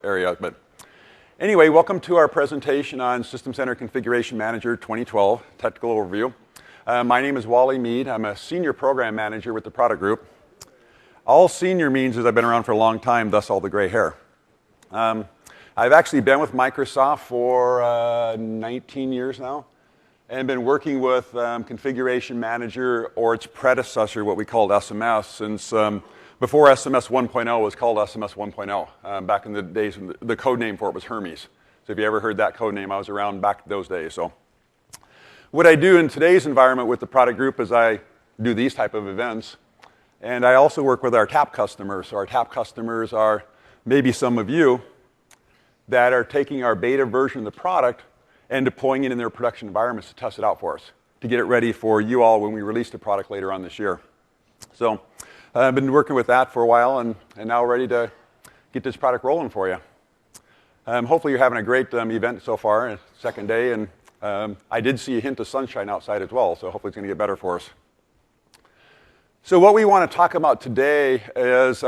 area. But anyway, welcome to our presentation on System Center Configuration Manager 2012, technical overview. My name is Wally Mead. I'm a senior program manager with the product group. All senior means is I've been around for a long time, thus all the gray hair. I've actually been with Microsoft for 19 years now and been working with Configuration Manager or its predecessor, what we called SMS, since before SMS 1.0 was called SMS 1.0. Back in the days, the code name for it was Hermes. So if you ever heard that code name, I was around back those days. So what I do in today's environment with the product group is I do these type of events. And I also work with our TAP customers. So our TAP customers are maybe some of you that are taking our beta version of the product and deploying it in their production environments to test it out for us, to get it ready for you all when we release the product later on this year. So I've been working with that for a while and now ready to get this product rolling for you. Hopefully you're having a great event so far, second day, and I did see a hint of sunshine outside as well, so hopefully it's going to get better for us. So what we want to talk about today is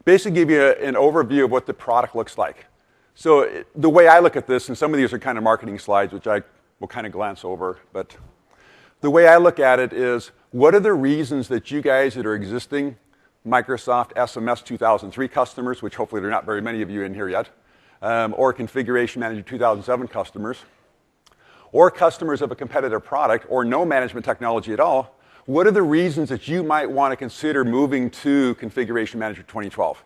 basically give you an overview of what the product looks like. So the way I look at this, and some of these are kind of marketing slides, which I will kind of glance over, but the way I look at it is, what are the reasons that you guys that are existing Microsoft SMS 2003 customers, which hopefully there are not very many of you in here yet, or Configuration Manager 2007 customers, or customers of a competitive product, or no management technology at all, what are the reasons that you might want to consider moving to Configuration Manager 2012?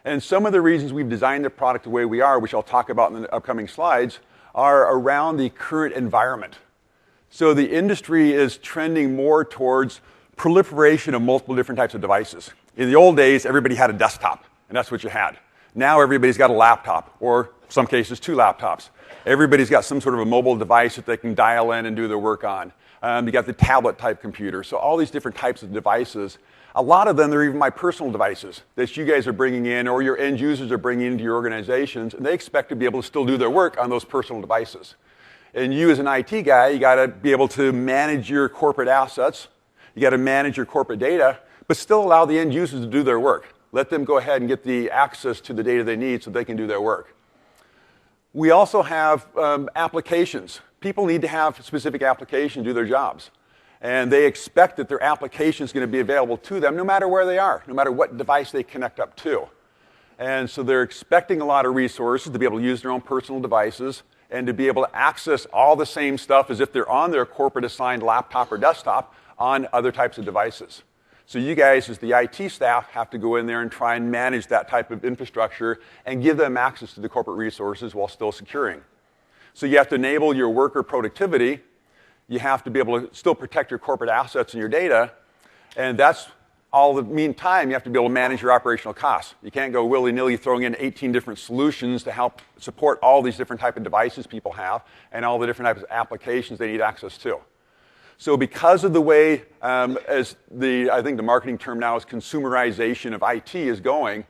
And some of the reasons we've designed the product the way we are, which I'll talk about in the upcoming slides, are around the current environment. So the industry is trending more towards proliferation of multiple different types of devices. In the old days, everybody had a desktop, and that's what you had. Now everybody's got a laptop, or in some cases, 2 laptops. Everybody's got some sort of a mobile device that they can dial in and do their work on. You got the tablet-type computer. So all these different types of devices. A lot of them, they're even my personal devices that you guys are bringing in or your end users are bringing into your organizations, and they expect to be able to still do their work on those personal devices. And you as an IT guy, you got to be able to manage your corporate assets. You got to manage your corporate data, but still allow the end users to do their work. Let them go ahead and get the access to the data they need so they can do their work. We also have applications. People need to have specific applications to do their jobs. And they expect that their application is going to be available to them no matter where they are, no matter what device they connect up to. And so they're expecting a lot of resources to be able to use their own personal devices and to be able to access all the same stuff as if they're on their corporate assigned laptop or desktop on other types of devices. So you guys, as the IT staff, have to go in there and try and manage that type of infrastructure and give them access to the corporate resources while still securing. So you have to enable your worker productivity. You have to be able to still protect your corporate assets and your data. And that's all the meantime, you have to be able to manage your operational costs. You can't go willy-nilly throwing in 18 different solutions to help support all these different type of devices people have and all the different types of applications they need access to. So because of the way, I think the marketing term now is consumerization of IT is going,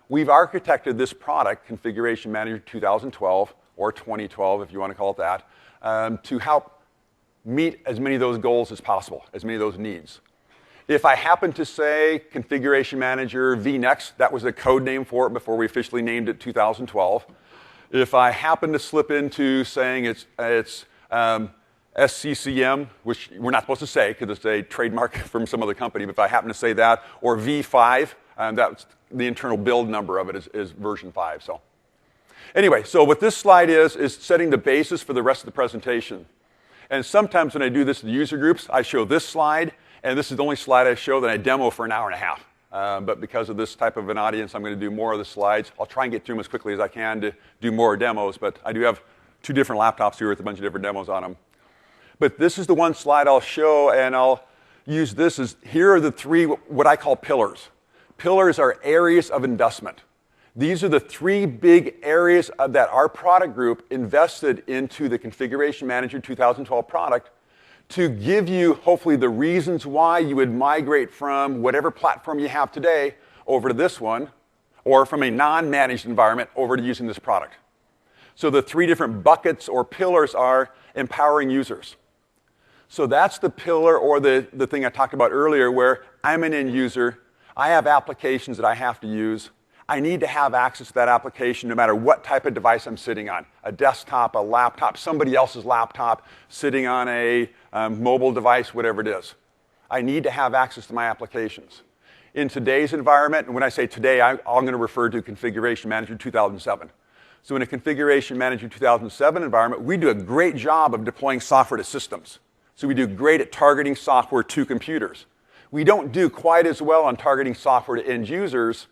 we've architected this product, Configuration Manager 2012, or 2012 if you want to call it that, to help meet as many of those goals as possible, as many of those needs. If I happen to say Configuration Manager vNext, that was the code name for it before we officially named it 2012. If I happen to slip into saying it's SCCM, which we're not supposed to say because it's a trademark from some other company, but if I happen to say that, or V5, that's the internal build number of it is version 5. So anyway, so what this slide is setting the basis for the rest of the presentation. And sometimes when I do this in the user groups, I show this slide, and this is the only slide I show that I demo for an hour and a half. But because of this type of an audience, I'm going to do more of the slides. I'll try and get through them as quickly as I can to do more demos, but I do have 2 different laptops here with a bunch of different demos on them. But this is the one slide I'll show, and I'll use this as, here are the 3 what I call pillars. Pillars are areas of investment. These are the 3 big areas that our product group invested into the Configuration Manager 2012 product to give you, hopefully, the reasons why you would migrate from whatever platform you have today over to this one, or from a non-managed environment over to using this product. So the 3 different buckets or pillars are empowering users. So that's the pillar or the thing I talked about earlier where I'm an end user, I have applications that I have to use, I need to have access to that application no matter what type of device I'm sitting on. A desktop, a laptop, somebody else's laptop, sitting on a mobile device, whatever it is. I need to have access to my applications. In today's environment, and when I say today, I'm going to refer to Configuration Manager 2007. So in a Configuration Manager 2007 environment, we do a great job of deploying software to systems. So we do great at targeting software to computers. We don't do quite as well on targeting software to end users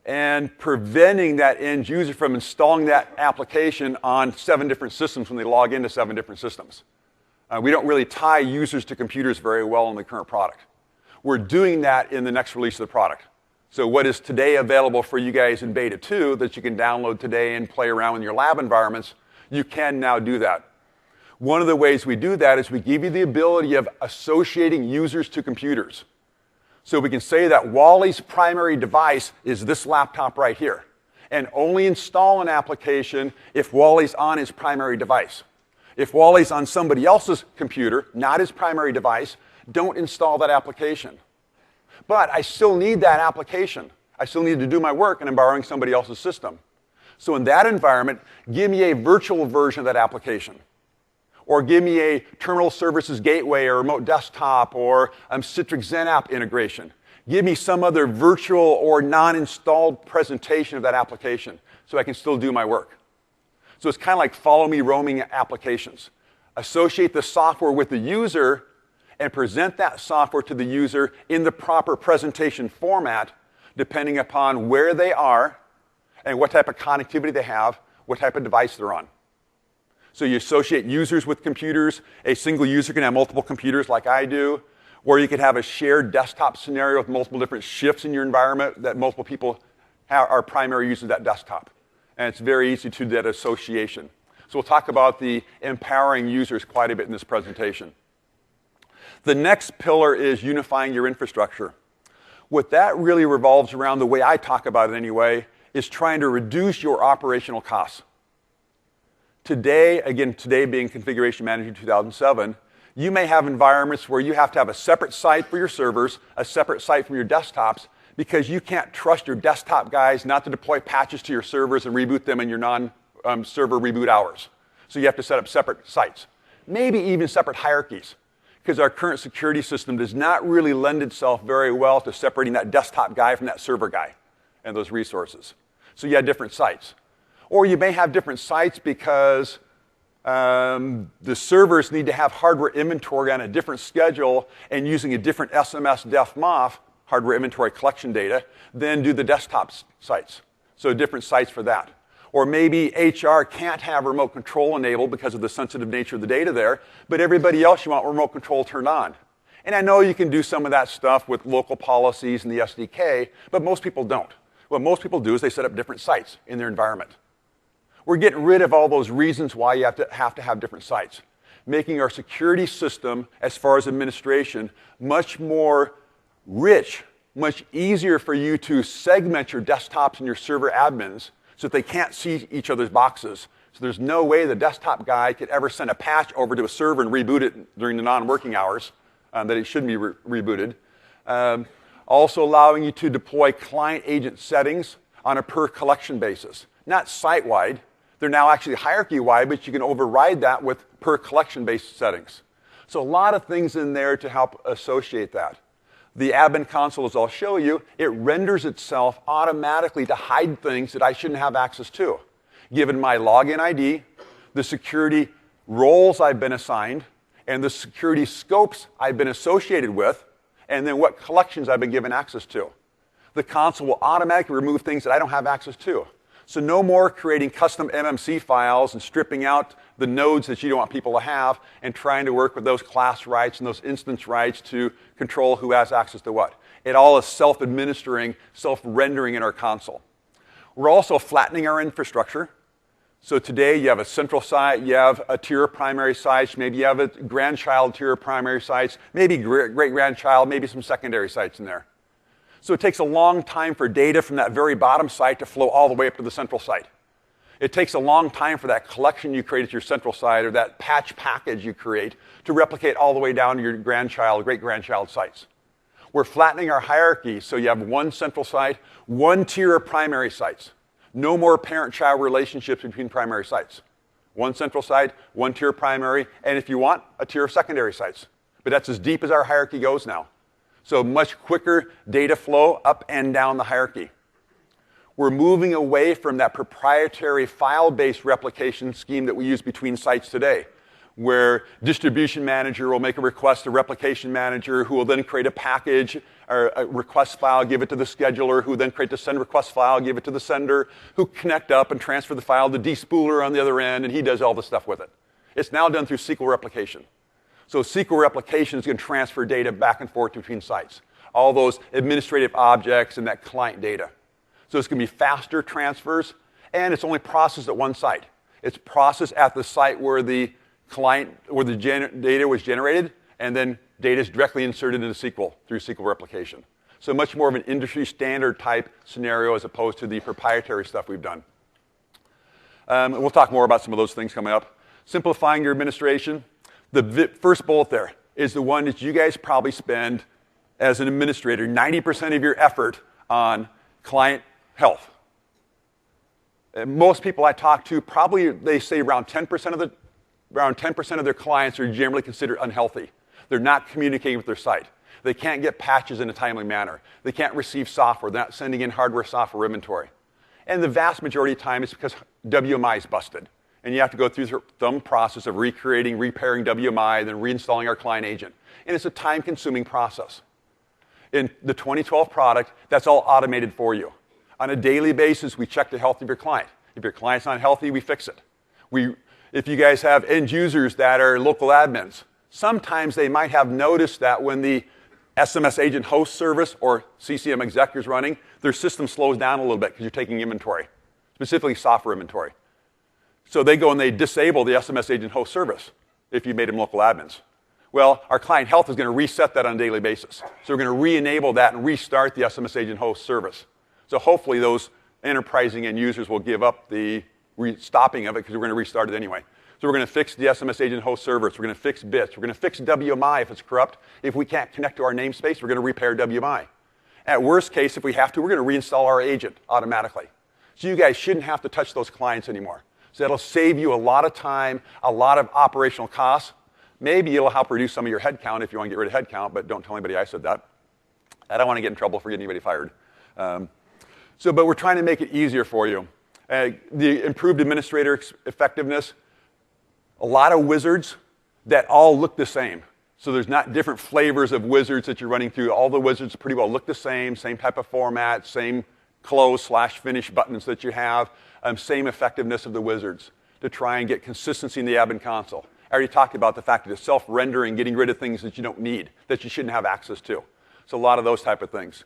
and preventing that end user from installing that application on 7 different systems when they log into 7 different systems. We don't really tie users to computers very well in the current product. We're doing that in the next release of the product. So what is today available for you guys in Beta 2 that you can download today and play around in your lab environments, you can now do that. One of the ways we do that is we give you the ability of associating users to computers. So we can say that Wally's primary device is this laptop right here, and only install an application if Wally's on his primary device. If Wally's on somebody else's computer, not his primary device, don't install that application. But I still need that application. I still need to do my work, and I'm borrowing somebody else's system. So in that environment, give me a virtual version of that application. Or give me a terminal services gateway or remote desktop or Citrix XenApp integration. Give me some other virtual or non-installed presentation of that application so I can still do my work. So it's kind of like follow me roaming applications. Associate the software with the user and present that software to the user in the proper presentation format depending upon where they are and what type of connectivity they have, what type of device they're on. So you associate users with computers. A single user can have multiple computers like I do, or you could have a shared desktop scenario with multiple different shifts in your environment that multiple people are primary users of that desktop. And it's very easy to do that association. So we'll talk about the empowering users quite a bit in this presentation. The next pillar is unifying your infrastructure. What that really revolves around, the way I talk about it anyway, is trying to reduce your operational costs. Today, again, today being Configuration Manager 2007, you may have environments where you have to have a separate site for your servers, a separate site for your desktops, because you can't trust your desktop guys not to deploy patches to your servers and reboot them in your non-server reboot hours. So you have to set up separate sites, maybe even separate hierarchies, because our current security system does not really lend itself very well to separating that desktop guy from that server guy and those resources. So you have different sites. Or you may have different sites because the servers need to have hardware inventory on a different schedule and using a different SMS DEF-MOF, hardware inventory collection data, than do the desktop sites. So different sites for that. Or maybe HR can't have remote control enabled because of the sensitive nature of the data there, but everybody else you want remote control turned on. And I know you can do some of that stuff with local policies and the SDK, but most people don't. What most people do is they set up different sites in their environment. We're getting rid of all those reasons why you have to have different sites, making our security system, as far as administration, much more rich, much easier for you to segment your desktops and your server admins so that they can't see each other's boxes. So there's no way the desktop guy could ever send a patch over to a server and reboot it during the non-working hours that it shouldn't be rebooted. Also allowing you to deploy client agent settings on a per collection basis, not site-wide. They're now actually hierarchy-wide, but you can override that with per collection-based settings. So a lot of things in there to help associate that. The admin console, as I'll show you, it renders itself automatically to hide things that I shouldn't have access to, given my login ID, the security roles I've been assigned, and the security scopes I've been associated with, and then what collections I've been given access to. The console will automatically remove things that I don't have access to. So no more creating custom MMC files and stripping out the nodes that you don't want people to have and trying to work with those class rights and those instance rights to control who has access to what. It all is self-administering, self-rendering in our console. We're also flattening our infrastructure. So today you have a central site, you have a tier of primary sites, maybe you have a grandchild tier of primary sites, maybe great-grandchild, maybe some secondary sites in there. So it takes a long time for data from that very bottom site to flow all the way up to the central site. It takes a long time for that collection you create at your central site or that patch package you create to replicate all the way down to your grandchild, great-grandchild sites. We're flattening our hierarchy so you have one central site, one tier of primary sites. No more parent-child relationships between primary sites. One central site, one tier of primary, and if you want, a tier of secondary sites. But that's as deep as our hierarchy goes now. So much quicker data flow up and down the hierarchy. We're moving away from that proprietary file-based replication scheme that we use between sites today, where distribution manager will make a request to replication manager, who will then create a package or a request file, give it to the scheduler, who then create the send request file, give it to the sender, who connect up and transfer the file to despooler on the other end, and he does all the stuff with it. It's now done through SQL replication. So SQL replication is going to transfer data back and forth between sites, all those administrative objects and that client data. So it's going to be faster transfers, and it's only processed at one site. It's processed at the site where the data was generated, and then data is directly inserted into SQL through SQL replication. So much more of an industry standard type scenario as opposed to the proprietary stuff we've done. We'll talk more about some of those things coming up. Simplifying your administration. The first bullet there is the one that you guys probably spend as an administrator 90% of your effort on client health. And most people I talk to, probably they say around 10% of their clients are generally considered unhealthy. They're not communicating with their site. They can't get patches in a timely manner. They can't receive software. They're not sending in hardware, software inventory. And the vast majority of the time it's because WMI is busted. And you have to go through the process of recreating, repairing WMI, then reinstalling our client agent. And it's a time-consuming process. In the 2012 product, that's all automated for you. On a daily basis, we check the health of your client. If your client's not healthy, we fix it. If you guys have end users that are local admins, sometimes they might have noticed that when the SMS agent host service or CCM exec is running, their system slows down a little bit because you're taking inventory, specifically software inventory. So they go and they disable the SMS agent host service if you made them local admins. Well, our client health is going to reset that on a daily basis. So we're going to re-enable that and restart the SMS agent host service. So hopefully those enterprising end users will give up the stopping of it because we're going to restart it anyway. So we're going to fix the SMS agent host service. We're going to fix bits. We're going to fix WMI if it's corrupt. If we can't connect to our namespace, we're going to repair WMI. At worst case, if we have to, we're going to reinstall our agent automatically. So you guys shouldn't have to touch those clients anymore. So that'll save you a lot of time, a lot of operational costs. Maybe it'll help reduce some of your headcount if you want to get rid of headcount, but don't tell anybody I said that. I don't want to get in trouble for getting anybody fired. But we're trying to make it easier for you. The improved administrator effectiveness, a lot of wizards that all look the same. So there's not different flavors of wizards that you're running through. All the wizards pretty well look the same type of format, same close/finish buttons that you have, same effectiveness of the wizards to try and get consistency in the admin console. I already talked about the fact that it's self-rendering, getting rid of things that you don't need, that you shouldn't have access to. So a lot of those type of things.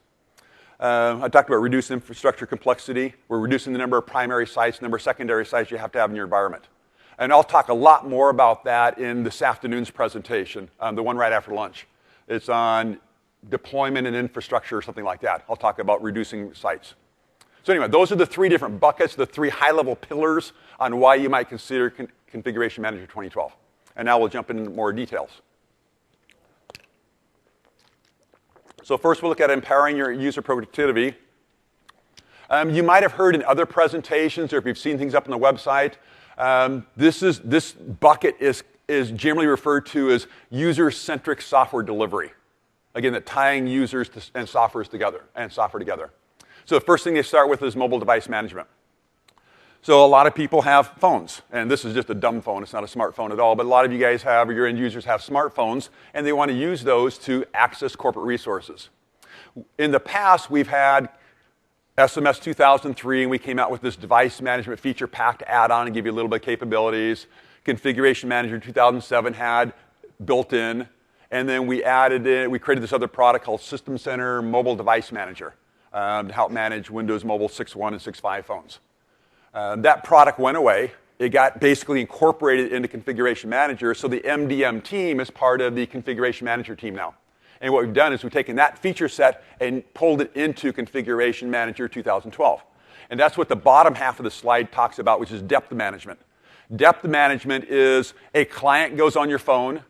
I talked about reducing infrastructure complexity. We're reducing the number of primary sites, number of secondary sites you have to have in your environment. And I'll talk a lot more about that in this afternoon's presentation, the one right after lunch. It's on deployment and infrastructure or something like that. I'll talk about reducing sites. So anyway, those are the three different buckets, the three high-level pillars on why you might consider Configuration Manager 2012. And now we'll jump into more details. So first we'll look at empowering your user productivity. You might have heard in other presentations, or if you've seen things up on the website, this bucket is generally referred to as user-centric software delivery. Again, that tying users and software together. So the first thing they start with is mobile device management. So a lot of people have phones, and this is just a dumb phone. It's not a smartphone at all, but a lot of you guys have, or your end users have smartphones, and they want to use those to access corporate resources. In the past, we've had SMS 2003, and we came out with this device management feature pack to add on and give you a little bit of capabilities. Configuration Manager 2007 had built in, and then we created this other product called System Center Mobile Device Manager to help manage Windows Mobile 6.1 and 6.5 phones. That product went away. It got basically incorporated into Configuration Manager, so the MDM team is part of the Configuration Manager team now. And what we've done is we've taken that feature set and pulled it into Configuration Manager 2012. And that's what the bottom half of the slide talks about, which is depth management. Depth management is a client goes on your phone,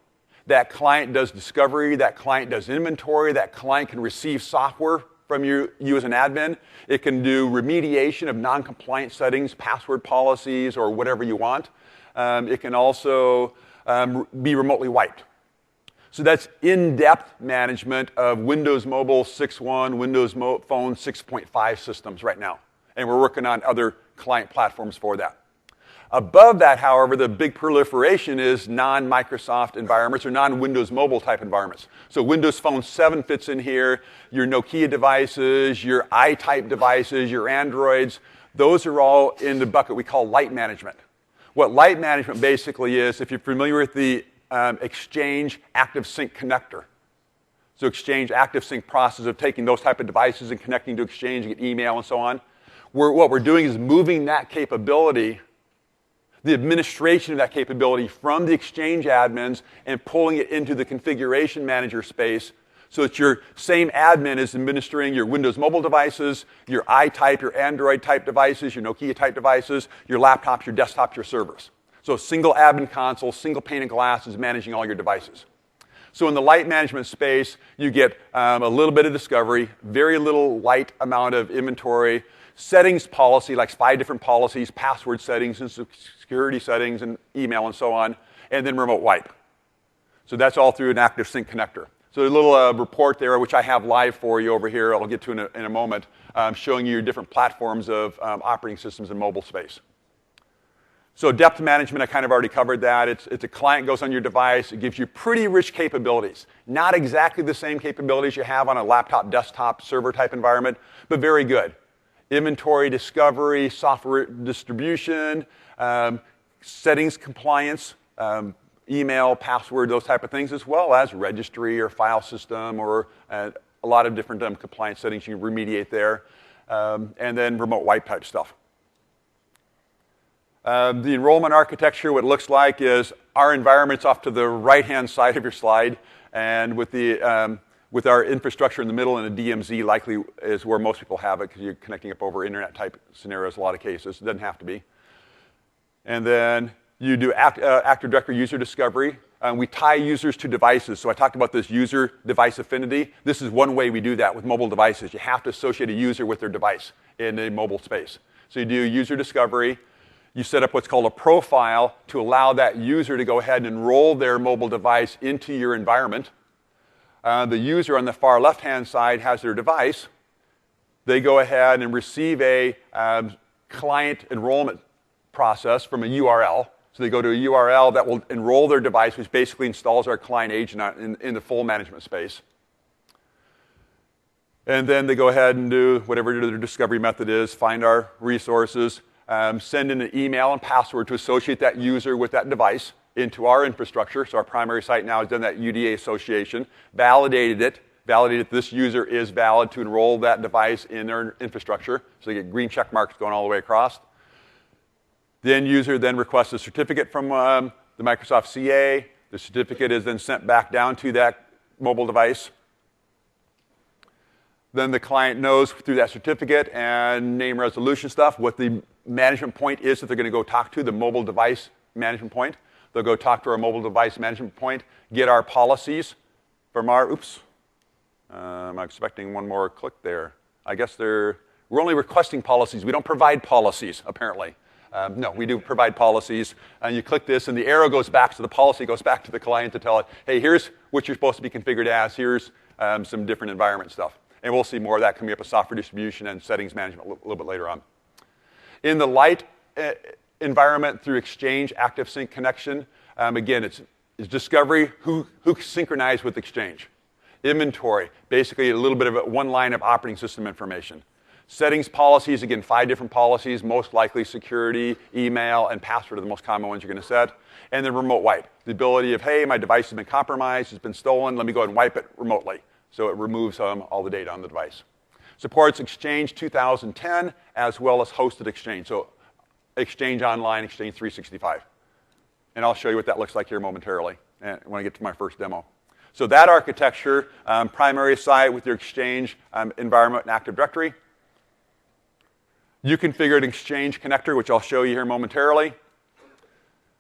That client does discovery, that client does inventory, that client can receive software from you as an admin. It can do remediation of non-compliant settings, password policies, or whatever you want. It can also be remotely wiped. So that's in-depth management of Windows Mobile 6.1, Windows Phone 6.5 systems right now. And we're working on other client platforms for that. Above that, however, the big proliferation is non-Microsoft environments or non-Windows Mobile type environments. So Windows Phone 7 fits in here, your Nokia devices, your I-type devices, your Androids. Those are all in the bucket we call light management. What light management basically is, if you're familiar with the Exchange ActiveSync connector. So Exchange ActiveSync process of taking those type of devices and connecting to Exchange and get email and so on. What we're doing is moving that capability, the administration of that capability from the Exchange admins and pulling it into the configuration manager space so that your same admin is administering your Windows Mobile devices, your I-type, your Android-type devices, your Nokia-type devices, your laptops, your desktops, your servers. So a single admin console, single pane of glass is managing all your devices. So in the light management space, you get a little bit of discovery, very little light amount of inventory, settings policy, like 5 different policies, password settings and security settings and email and so on, and then remote wipe. So that's all through an ActiveSync connector. So a little report there, which I have live for you over here, I'll get to in a moment, showing you your different platforms of operating systems in mobile space. So depth management, I kind of already covered that. It's a client goes on your device. It gives you pretty rich capabilities. Not exactly the same capabilities you have on a laptop, desktop, server type environment, but very good. Inventory, discovery, software distribution, settings compliance, email, password, those type of things, as well as registry or file system or a lot of different compliance settings you can remediate there, and then remote wipe type stuff. The enrollment architecture, what it looks like is our environment's off to the right-hand side of your slide, and with our infrastructure in the middle and a DMZ likely is where most people have it because you're connecting up over internet-type scenarios in a lot of cases. It doesn't have to be. And then you do Active Directory user discovery. We tie users to devices. So I talked about this user device affinity. This is one way we do that with mobile devices. You have to associate a user with their device in a mobile space. So you do user discovery. You set up what's called a profile to allow that user to go ahead and enroll their mobile device into your environment. The user on the far left-hand side has their device. They go ahead and receive a client enrollment process from a URL. So they go to a URL that will enroll their device, which basically installs our client agent in the full management space. And then they go ahead and do whatever their discovery method is, find our resources, send in an email and password to associate that user with that device into our infrastructure. So our primary site now has done that UDA association, validated this user is valid to enroll that device in their infrastructure. So they get green check marks going all the way across. The end user then requests a certificate from the Microsoft CA. The certificate is then sent back down to that mobile device. Then the client knows through that certificate and name resolution stuff what the management point is that they're going to go talk to, the mobile device management point. They'll go talk to our mobile device management point, get our policies from our, I'm expecting one more click there. I guess we're only requesting policies. We don't provide policies, apparently. No, we do provide policies. And you click this, and the arrow goes back, so the policy goes back to the client to tell it, hey, here's what you're supposed to be configured as. Here's some different environment stuff. And we'll see more of that coming up with software distribution and settings management a little bit later on. In the light environment through Exchange ActiveSync connection, again, it's discovery, who synchronized with Exchange. Inventory, basically a little bit of one line of operating system information. Settings policies, again, 5 different policies, most likely security, email, and password are the most common ones you're going to set. And then remote wipe, the ability of, hey, my device has been compromised, it's been stolen, let me go ahead and wipe it remotely. So it removes all the data on the device. Supports Exchange 2010 as well as hosted Exchange. So Exchange Online, Exchange 365. And I'll show you what that looks like here momentarily when I get to my first demo. So that architecture, primary site with your Exchange environment and Active Directory. You configured Exchange connector, which I'll show you here momentarily.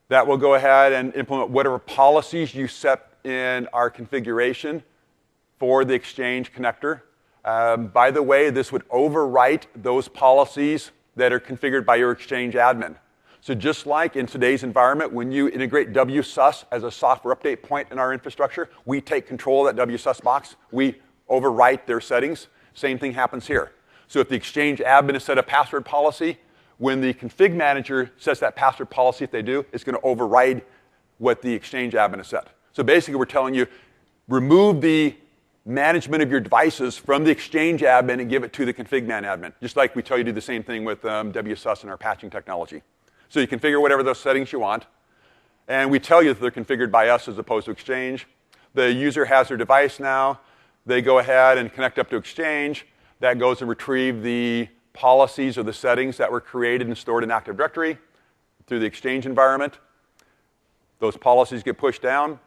That will go ahead and implement whatever policies you set in our configuration for the Exchange connector. By the way, this would overwrite those policies that are configured by your Exchange admin. So just like in today's environment, when you integrate WSUS as a software update point in our infrastructure, we take control of that WSUS box. We overwrite their settings. Same thing happens here. So if the Exchange admin has set a password policy, when the config manager sets that password policy, if they do, it's going to override what the Exchange admin has set. So basically, we're telling you, remove the management of your devices from the Exchange admin and give it to the config man admin, just like we tell you to do the same thing with WSUS and our patching technology. So you configure whatever those settings you want, and we tell you that they're configured by us as opposed to Exchange. The user has their device now. They go ahead and connect up to Exchange. That goes and retrieve the policies or the settings that were created and stored in Active Directory through the Exchange environment. Those policies get pushed down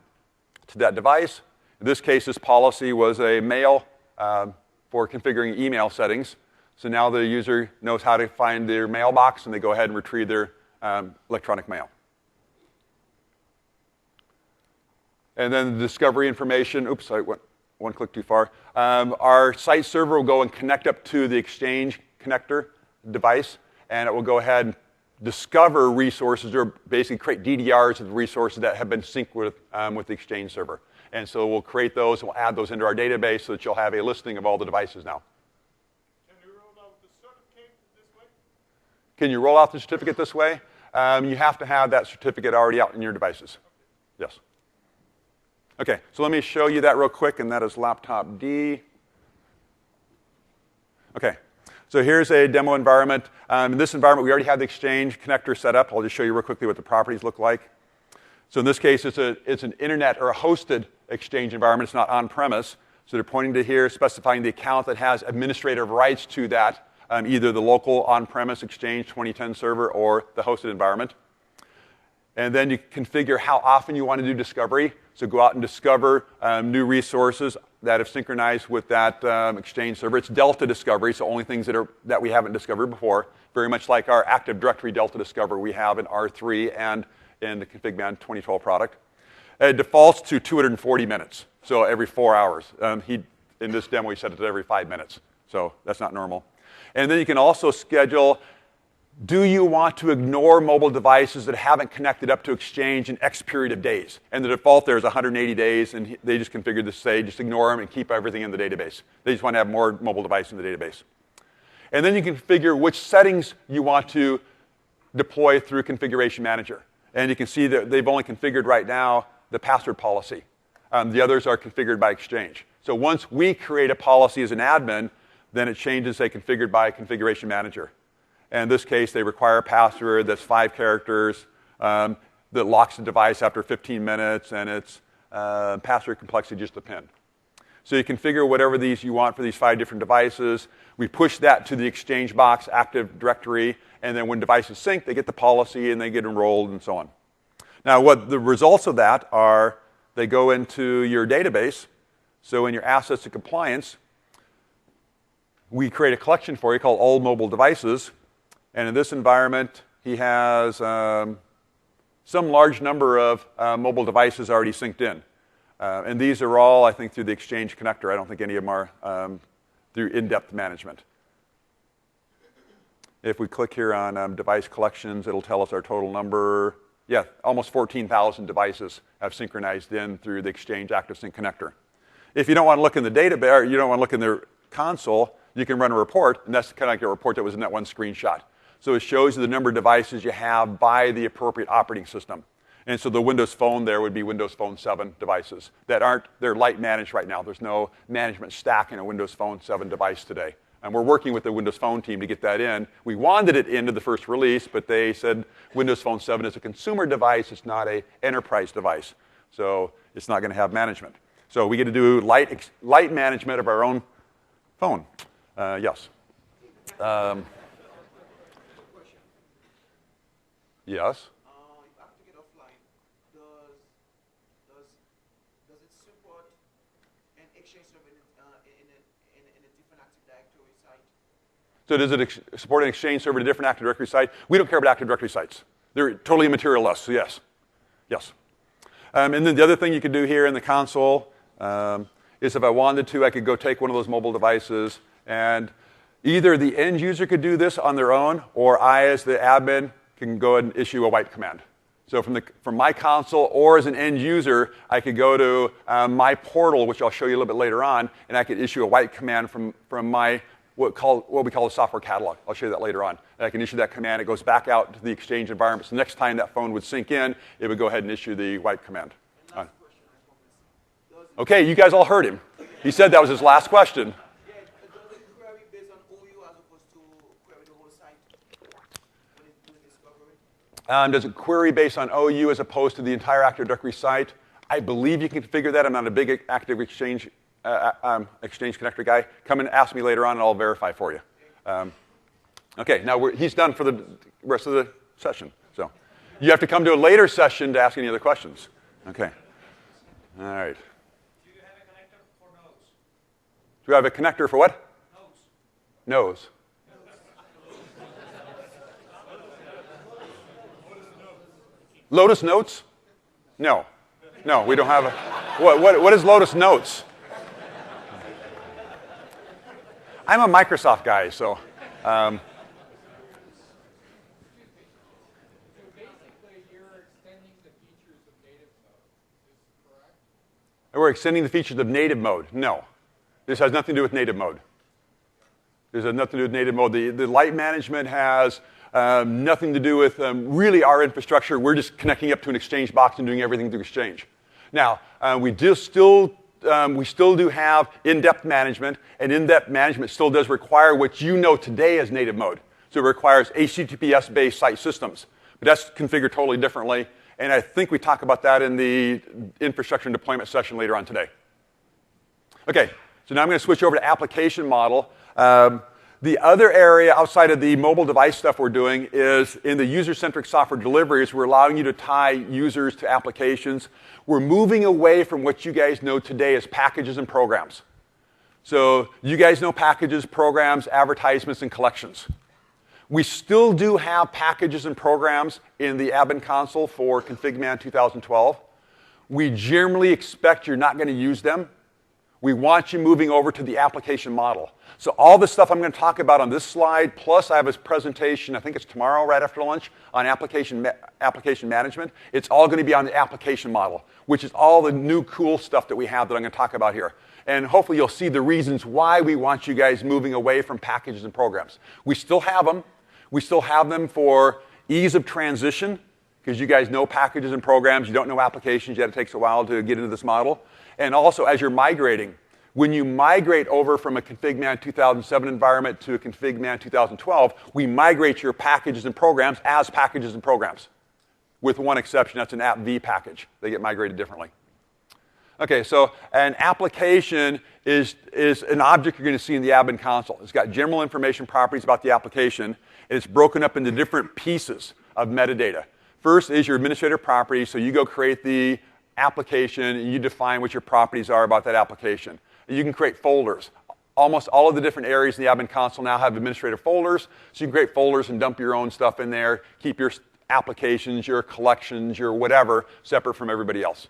to that device. In this case, this policy was a mail for configuring email settings. So now the user knows how to find their mailbox, and they go ahead and retrieve their electronic mail. And then the discovery information. Oops, I went one click too far. Our site server will go and connect up to the Exchange connector device, and it will go ahead and discover resources or basically create DDRs of the resources that have been synced with the Exchange server. And so we'll create those, and we'll add those into our database so that you'll have a listing of all the devices now. Can you roll out the certificate this way? Can you roll out the certificate this way? You have to have that certificate already out in your devices. Yes. Okay, so let me show you that real quick, and that is laptop D. Okay, so here's a demo environment. In this environment, we already have the Exchange connector set up. I'll just show you real quickly what the properties look like. So in this case, it's an internet or a hosted Exchange environment. It's not on-premise. So they're pointing to here, specifying the account that has administrative rights to that, either the local on-premise Exchange 2010 server or the hosted environment. And then you configure how often you want to do discovery. So go out and discover new resources that have synchronized with that Exchange server. It's Delta discovery, so only things that we haven't discovered before, very much like our Active Directory Delta discovery we have in R3 and in the ConfigMan 2012 product. It defaults to 240 minutes, so every 4 hours. In this demo, he set it to every 5 minutes, so that's not normal. And then you can also schedule, do you want to ignore mobile devices that haven't connected up to Exchange in X period of days? And the default there is 180 days, and they just configured this to say, just ignore them and keep everything in the database. They just want to have more mobile devices in the database. And then you can configure which settings you want to deploy through Configuration Manager. And you can see that they've only configured right now the password policy. The others are configured by Exchange. So once we create a policy as an admin, then it changes, say, configured by Configuration Manager. And in this case, they require a password that's 5 characters that locks the device after 15 minutes, and it's password complexity just a pin. So you configure whatever these you want for these 5 different devices. We push that to the Exchange box, Active Directory, and then when devices sync, they get the policy and they get enrolled and so on. Now, what the results of that are, they go into your database. So in your assets and compliance, we create a collection for you called all mobile devices. And in this environment, he has some large number of mobile devices already synced in. And these are all, I think, through the Exchange connector. I don't think any of them are through in-depth management. If we click here on device collections, it'll tell us our total number. Yeah, almost 14,000 devices have synchronized in through the Exchange ActiveSync connector. If you don't want to look in the database, or you don't want to look in the console, you can run a report, and that's kind of like a report that was in that one screenshot. So it shows you the number of devices you have by the appropriate operating system. And so the Windows Phone there would be Windows Phone 7 devices that they're light managed right now. There's no management stack in a Windows Phone 7 device today. And we're working with the Windows Phone team to get that in. We wanted it into the first release, but they said Windows Phone 7 is a consumer device. It's not an enterprise device. So it's not going to have management. So we get to do light management of our own phone. Yes. Yes. If I have to get offline, does it support an Exchange server in a different Active Directory site? So does it support an Exchange server in a different Active Directory site? We don't care about Active Directory sites. They're totally immaterial to us, so yes. Yes. And then the other thing you could do here in the console is if I wanted to, I could go take one of those mobile devices, and either the end user could do this on their own, or I, as the admin, can go ahead and issue a wipe command. So from my console, or as an end user, I could go to my portal, which I'll show you a little bit later on, and I could issue a wipe command from my what we call the software catalog. I'll show you that later on. And I can issue that command. It goes back out to the Exchange environment. So next time that phone would sync in, it would go ahead and issue the wipe command. Okay, you guys all heard him. He said that was his last question. Yeah, does it query based on OU as opposed to query the whole site when it's doing discovery? Does it query based on OU as opposed to the entire Active Directory site? I believe you can configure that. I'm not a big Active Exchange Exchange connector guy. Come and ask me later on, and I'll verify for you. Okay, now he's done for the rest of the session. So you have to come to a later session to ask any other questions. Okay. All right. Do you have a connector for nose? Do I have a connector for what? Nose. Lotus Notes? No. No, we don't have a... What is Lotus Notes? I'm a Microsoft guy, so... So basically, you're extending the features of native mode, is correct? We're extending the features of native mode. No. This has nothing to do with native mode. This has nothing to do with native mode. The light management has nothing to do with really our infrastructure. We're just connecting up to an Exchange box and doing everything through Exchange. Now, we still do have in-depth management, and in-depth management still does require what you know today as native mode. So it requires HTTPS-based site systems. But that's configured totally differently, and I think we talk about that in the infrastructure and deployment session later on today. Okay, so now I'm going to switch over to application model. The other area outside of the mobile device stuff we're doing is in the user-centric software deliveries, we're allowing you to tie users to applications. We're moving away from what you guys know today as packages and programs. So you guys know packages, programs, advertisements, and collections. We still do have packages and programs in the admin console for ConfigMan 2012. We generally expect you're not going to use them. We want you moving over to the application model. So all the stuff I'm going to talk about on this slide, plus I have a presentation, I think it's tomorrow right after lunch, on application management. It's all going to be on the application model, which is all the new cool stuff that we have that I'm going to talk about here. And hopefully you'll see the reasons why we want you guys moving away from packages and programs. We still have them. We still have them for ease of transition, because you guys know packages and programs. You don't know applications yet. It takes a while to get into this model. And also, as you're migrating, when you migrate over from a ConfigMan 2007 environment to a ConfigMan 2012, we migrate your packages and programs as packages and programs. With one exception, that's an AppV package. They get migrated differently. Okay, so an application is an object you're going to see in the admin console. It's got general information properties about the application, and it's broken up into different pieces of metadata. First is your administrator property, so you go create the application, and you define what your properties are about that application. And you can create folders. Almost all of the different areas in the admin console now have administrative folders, so you can create folders and dump your own stuff in there, keep your applications, your collections, your whatever, separate from everybody else.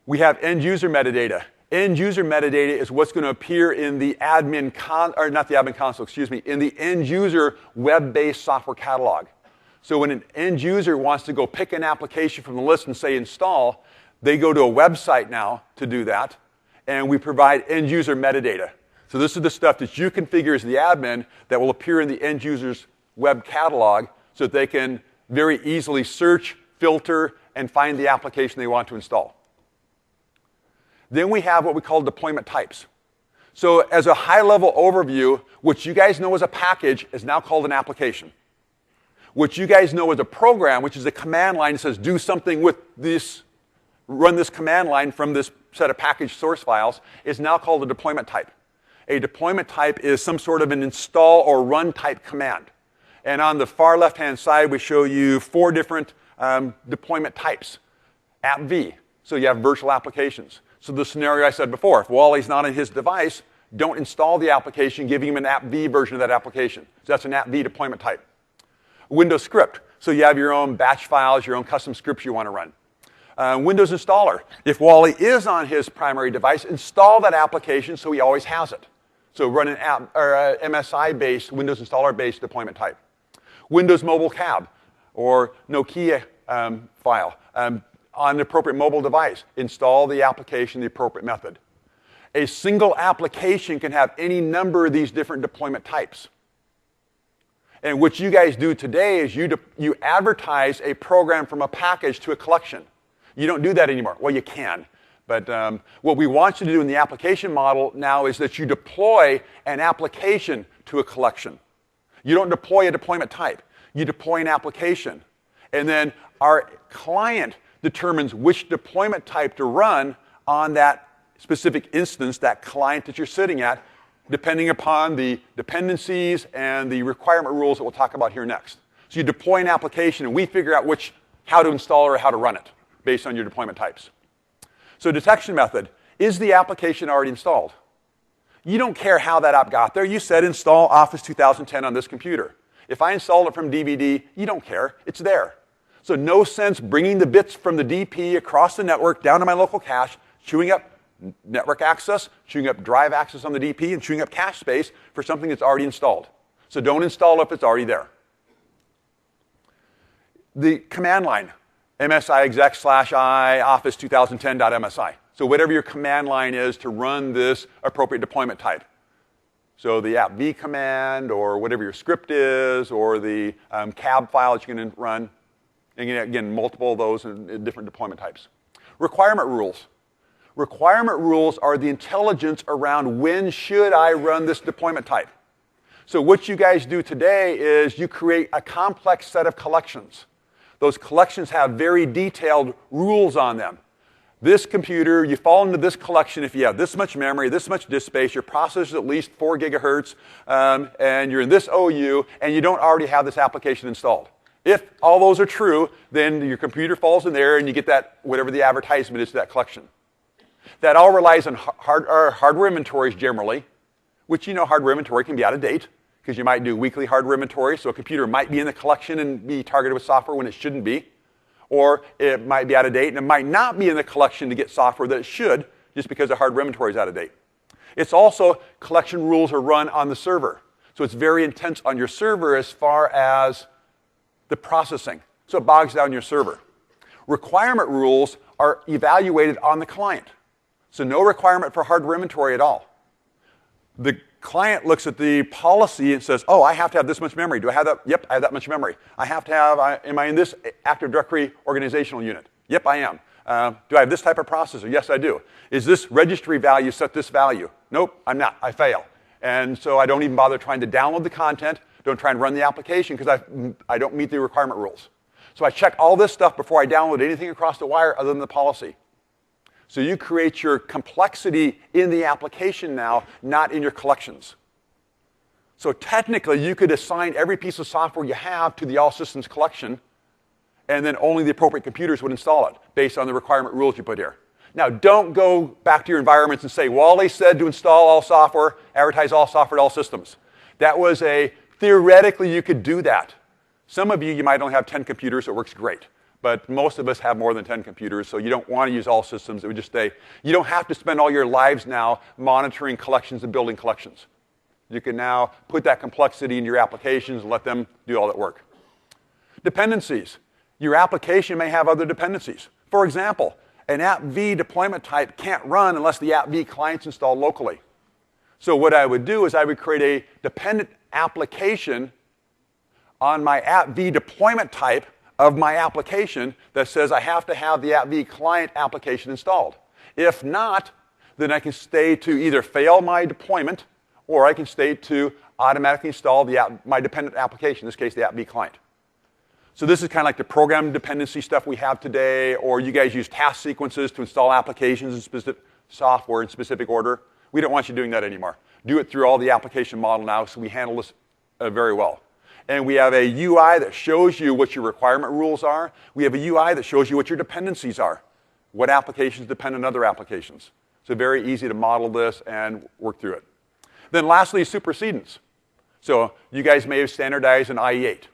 We have end-user metadata. End-user metadata is what's going to appear in the admin in the end-user web-based software catalog. So when an end user wants to go pick an application from the list and say install, they go to a website now to do that, and we provide end user metadata. So this is the stuff that you configure as the admin that will appear in the end user's web catalog so that they can very easily search, filter, and find the application they want to install. Then we have what we call deployment types. So as a high-level overview, what you guys know as a package is now called an application. What you guys know as a program, which is a command line that says do something with this, run this command line from this set of package source files, is now called a deployment type. A deployment type is some sort of an install or run type command. And on the far left-hand side, we show you 4 different deployment types. AppV, so you have virtual applications. So the scenario I said before, if Wally's not on his device, don't install the application, give him an AppV version of that application. So that's an AppV deployment type. Windows script. So you have your own batch files, your own custom scripts you want to run. Windows installer. If Wally is on his primary device, install that application so he always has it. So run an app or MSI-based, Windows installer-based deployment type. Windows mobile cab or Nokia file on the appropriate mobile device. Install the application, the appropriate method. A single application can have any number of these different deployment types. And what you guys do today is you advertise a program from a package to a collection. You don't do that anymore. Well, you can. But what we want you to do in the application model now is that you deploy an application to a collection. You don't deploy a deployment type. You deploy an application. And then our client determines which deployment type to run on that specific instance, that client that you're sitting at, depending upon the dependencies and the requirement rules that we'll talk about here next. So you deploy an application, and we figure out how to install or how to run it based on your deployment types. So detection method, is the application already installed? You don't care how that app got there. You said install Office 2010 on this computer. If I installed it from DVD, you don't care. It's there. So no sense bringing the bits from the DP across the network down to my local cache, chewing up network access, chewing up drive access on the DP, and chewing up cache space for something that's already installed. So don't install if it's already there. The command line, MSI exec /I office 2010.msi. So whatever your command line is to run this appropriate deployment type. So the appv command or whatever your script is or the cab file that you're going to run. And again, multiple of those in different deployment types. Requirement rules. Requirement rules are the intelligence around when should I run this deployment type. So what you guys do today is you create a complex set of collections. Those collections have very detailed rules on them. This computer, you fall into this collection if you have this much memory, this much disk space, your processor is at least 4 gigahertz, and you're in this OU, and you don't already have this application installed. If all those are true, then your computer falls in there and you get that, whatever the advertisement is to that collection. That all relies on hardware inventories generally, which hardware inventory can be out of date because you might do weekly hardware inventory, so a computer might be in the collection and be targeted with software when it shouldn't be. Or it might be out of date and it might not be in the collection to get software that it should just because the hardware inventory is out of date. It's also collection rules are run on the server. So it's very intense on your server as far as the processing. So it bogs down your server. Requirement rules are evaluated on the client. So no requirement for hardware inventory at all. The client looks at the policy and says, oh, I have to have this much memory. Do I have that? Yep, I have that much memory. I have to have, am I in this Active Directory organizational unit? Yep, I am. Do I have this type of processor? Yes, I do. Is this registry value set this value? Nope, I'm not. I fail. And so I don't even bother trying to download the content. Don't try and run the application because I don't meet the requirement rules. So I check all this stuff before I download anything across the wire other than the policy. So you create your complexity in the application now, not in your collections. So technically, you could assign every piece of software you have to the all systems collection, and then only the appropriate computers would install it based on the requirement rules you put here. Now, don't go back to your environments and say, Wally said to install all software, advertise all software to all systems. That was theoretically, you could do that. Some of you might only have 10 computers, so it works great. But most of us have more than 10 computers, so you don't want to use all systems. It would just stay. You don't have to spend all your lives now monitoring collections and building collections. You can now put that complexity in your applications and let them do all that work. Dependencies. Your application may have other dependencies. For example, an appv deployment type can't run unless the appv client's installed locally. So what I would do is I would create a dependent application on my appv deployment type of my application that says I have to have the appv client application installed. If not, then I can stay to either fail my deployment or I can stay to automatically install my dependent application, in this case the appv client. So this is kind of like the program dependency stuff we have today, or you guys use task sequences to install applications in specific software in specific order. We don't want you doing that anymore. Do it through all the application model now, so we handle this very well. And we have a UI that shows you what your requirement rules are. We have a UI that shows you what your dependencies are. What applications depend on other applications. So very easy to model this and work through it. Then lastly, supersedence. So you guys may have standardized an IE8.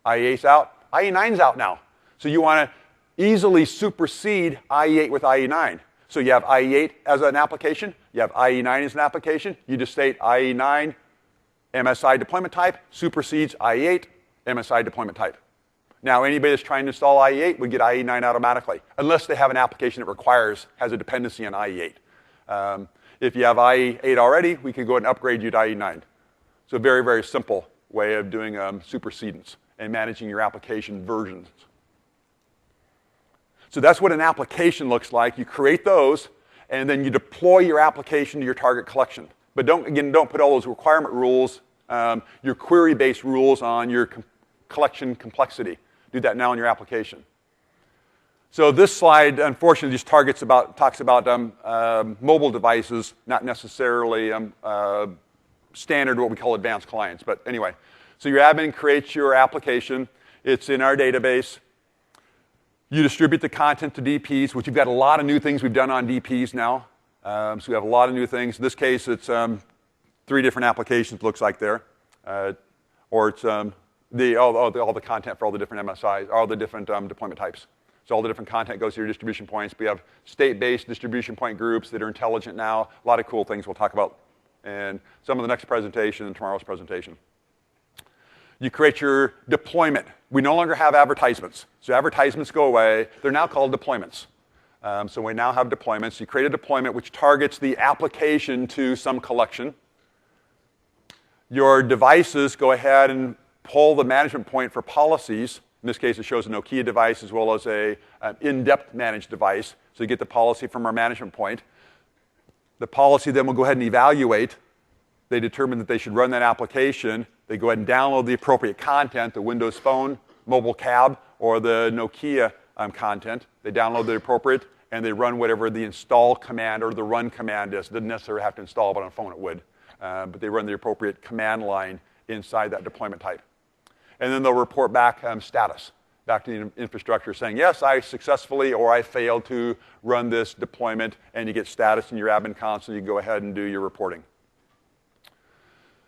IE8's out, IE9's out now. So you want to easily supersede IE8 with IE9. So you have IE8 as an application. You have IE9 as an application. You just state IE9 MSI deployment type supersedes IE8 MSI deployment type. Now, anybody that's trying to install IE8 would get IE9 automatically, unless they have an application that has a dependency on IE8. If you have IE8 already, we can go ahead and upgrade you to IE9. So very, very simple way of doing supersedence and managing your application versions. So that's what an application looks like. You create those, and then you deploy your application to your target collection. But don't put all those requirement rules, your query-based rules on your collection complexity. Do that now in your application. So this slide, unfortunately, just talks about mobile devices, not necessarily standard what we call advanced clients. But anyway, so your admin creates your application. It's in our database. You distribute the content to DPs, which you've got a lot of new things we've done on DPs now. So we have a lot of new things. In this case, it's 3 different applications, looks like there. Or it's all the content for all the different MSIs, all the different deployment types. So all the different content goes to your distribution points. We have state-based distribution point groups that are intelligent now. A lot of cool things we'll talk about in some of the next presentation and tomorrow's presentation. You create your deployment. We no longer have advertisements. So advertisements go away. They're now called deployments. So we now have deployments. You create a deployment which targets the application to some collection. Your devices go ahead and pull the management point for policies. In this case, it shows a Nokia device as well as an in-depth managed device. So you get the policy from our management point. The policy then will go ahead and evaluate. They determine that they should run that application. They go ahead and download the appropriate content, the Windows Phone, mobile cab, or the Nokia content. They download the appropriate, and they run whatever the install command or the run command is. It doesn't necessarily have to install, but on a phone it would. But they run the appropriate command line inside that deployment type. And then they'll report back status, back to the infrastructure saying, yes, I successfully or I failed to run this deployment, and you get status in your admin console. You go ahead and do your reporting.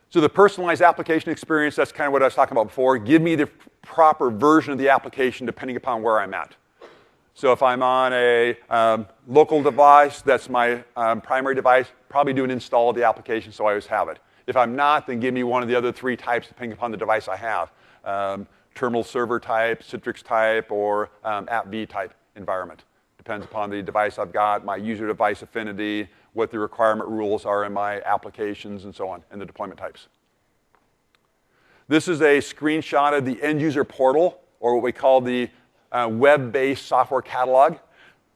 So the personalized application experience, that's kind of what I was talking about before. Give me the proper version of the application depending upon where I'm at. So if I'm on a local device, that's my primary device, probably do an install of the application so I always have it. If I'm not, then give me one of the other 3 types depending upon the device I have. Terminal server type, Citrix type, or AppV type environment. Depends upon the device I've got, my user device affinity, what the requirement rules are in my applications, and so on, and the deployment types. This is a screenshot of the end user portal, or what we call the web-based software catalog.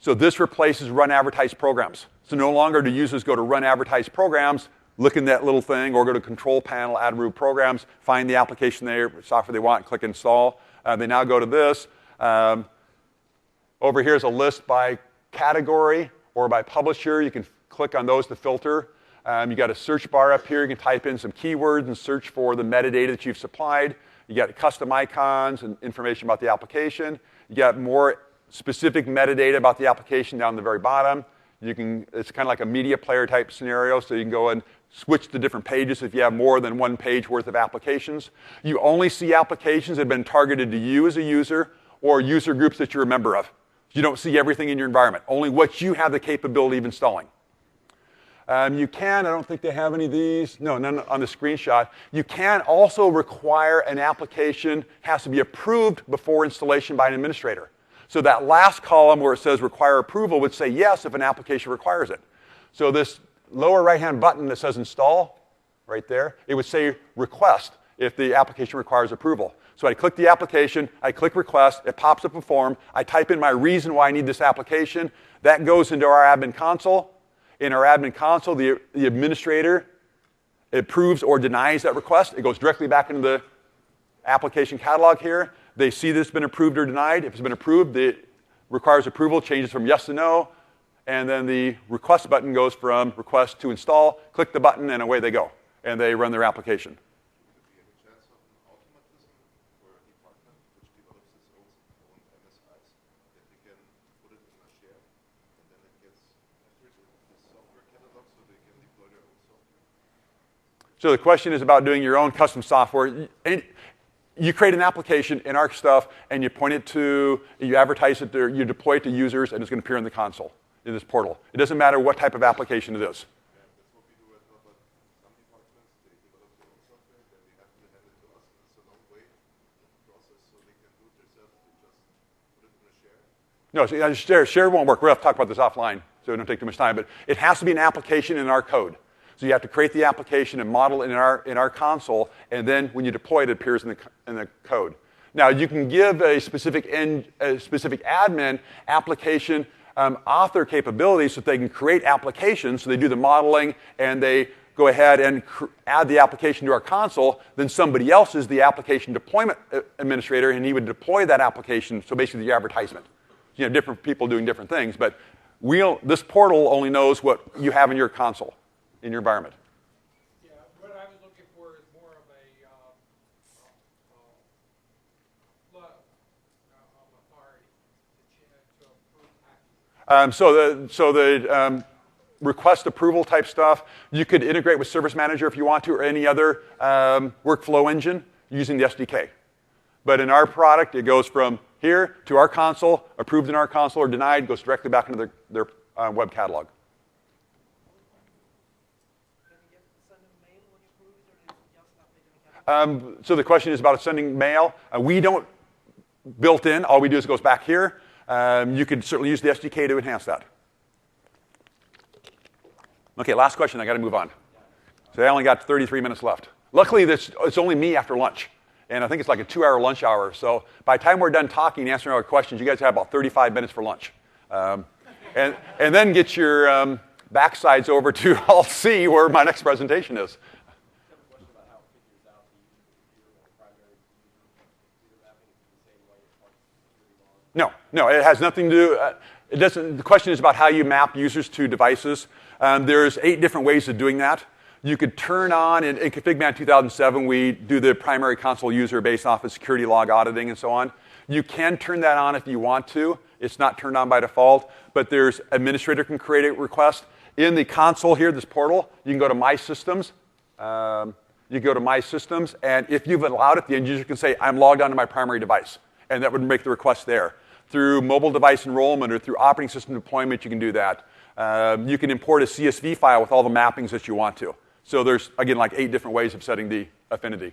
So this replaces run advertise programs. So no longer do users go to run advertise programs, look in that little thing, or go to control panel, add root programs, find the application there, software they want, click install. They now go to this. Over here is a list by category or by publisher. You can click on those to filter. You got a search bar up here. You can type in some keywords and search for the metadata that you've supplied. You got custom icons and information about the application. You got more specific metadata about the application down the very bottom. It's kind of like a media player type scenario, so you can go and switch to different pages if you have more than 1 page worth of applications. You only see applications that have been targeted to you as a user or user groups that you're a member of. You don't see everything in your environment, only what you have the capability of installing. You can, I don't think they have any of these. No, none on the screenshot. You can also require an application has to be approved before installation by an administrator. So that last column where it says require approval would say yes if an application requires it. So this lower right-hand button that says install, right there, it would say request if the application requires approval. So I click the application, I click request, it pops up a form, I type in my reason why I need this application, that goes into our admin console. In our admin console, the administrator approves or denies that request. It goes directly back into the application catalog here. They see this has been approved or denied. If it's been approved, it requires approval, changes from yes to no, and then the request button goes from request to install. Click the button, and away they go, and they run their application. So the question is about doing your own custom software. you create an application in our stuff, and you point it to, you advertise it, you deploy it to users, and it's going to appear in the console, in this portal. It doesn't matter what type of application it is. No, so share won't work. We'll have to talk about this offline, so we don't take too much time. But it has to be an application in our code. So you have to create the application and model it in our console, and then when you deploy it, it appears in the code. Now you can give a specific admin application author capabilities so that they can create applications. So they do the modeling and they go ahead and add the application to our console. Then somebody else is the application deployment administrator, and he would deploy that application. So basically, the advertisement. You know, different people doing different things, but this portal only knows what you have in your console, in your environment. Yeah, what I was looking for is more of a authority to approve packages. So the request approval type stuff, you could integrate with Service Manager if you want to, or any other workflow engine using the SDK. But in our product, it goes from here to our console, approved in our console, or denied, goes directly back into their web catalog. So the question is about sending mail. We don't built in. All we do is it goes back here. You could certainly use the SDK to enhance that. Okay, last question. I got to move on. So I only got 33 minutes left. Luckily, it's only me after lunch. And I think it's like a 2-hour lunch hour. So by the time we're done talking and answering our questions, you guys have about 35 minutes for lunch. And then get your backsides over to Alt-C, where my next presentation is. No, it has nothing to do. It doesn't. The question is about how you map users to devices. There's 8 different ways of doing that. You could turn on, in ConfigMan 2007, we do the primary console user based off of security log auditing and so on. You can turn that on if you want to. It's not turned on by default, but there's administrator can create a request. In the console here, this portal, you can go to My Systems. You go to My Systems, and if you've allowed it, the end user can say, I'm logged onto my primary device, and that would make the request there. Through mobile device enrollment or through operating system deployment, you can do that. You can import a CSV file with all the mappings that you want to. So there's, again, like 8 different ways of setting the affinity.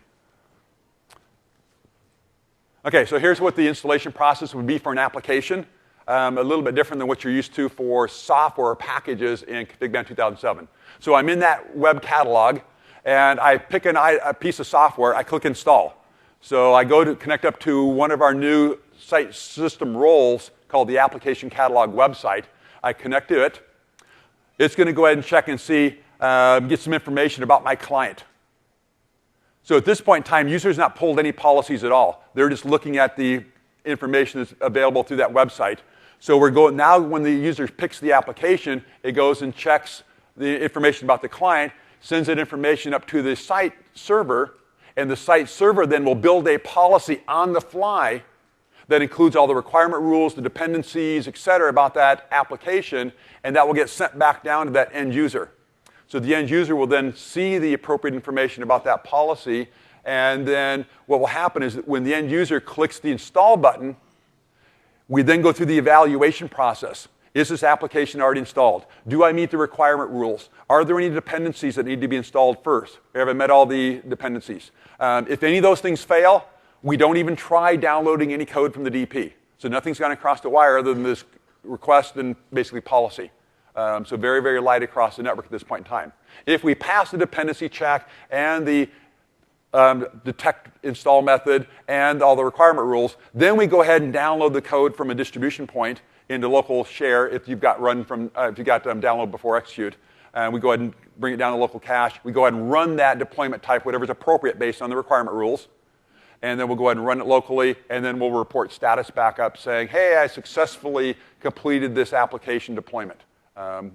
Okay, so here's what the installation process would be for an application. A little bit different than what you're used to for software or packages in ConfigMan 2007. So I'm in that web catalog, and I pick a piece of software. I click Install. So I go to connect up to one of our new site system roles called the Application Catalog website. I connect to it. It's going to go ahead and check and see, get some information about my client. So at this point in time, users not pulled any policies at all. They're just looking at the information that's available through that website. So we're going now when the user picks the application, it goes and checks the information about the client, sends that information up to the site server, and the site server then will build a policy on the fly that includes all the requirement rules, the dependencies, et cetera, about that application, and that will get sent back down to that end user. So the end user will then see the appropriate information about that policy, and then what will happen is that when the end user clicks the install button, we then go through the evaluation process. Is this application already installed? Do I meet the requirement rules? Are there any dependencies that need to be installed first? Have I met all the dependencies? If any of those things fail, we don't even try downloading any code from the DP. So nothing's gone across the wire other than this request and basically policy. So very, very light across the network at this point in time. If we pass the dependency check and the detect install method and all the requirement rules, then we go ahead and download the code from a distribution point into local share if you've got download before execute. We go ahead and bring it down to local cache. We go ahead and run that deployment type, whatever's appropriate based on the requirement rules. And then we'll go ahead and run it locally, and then we'll report status back up saying, hey, I successfully completed this application deployment,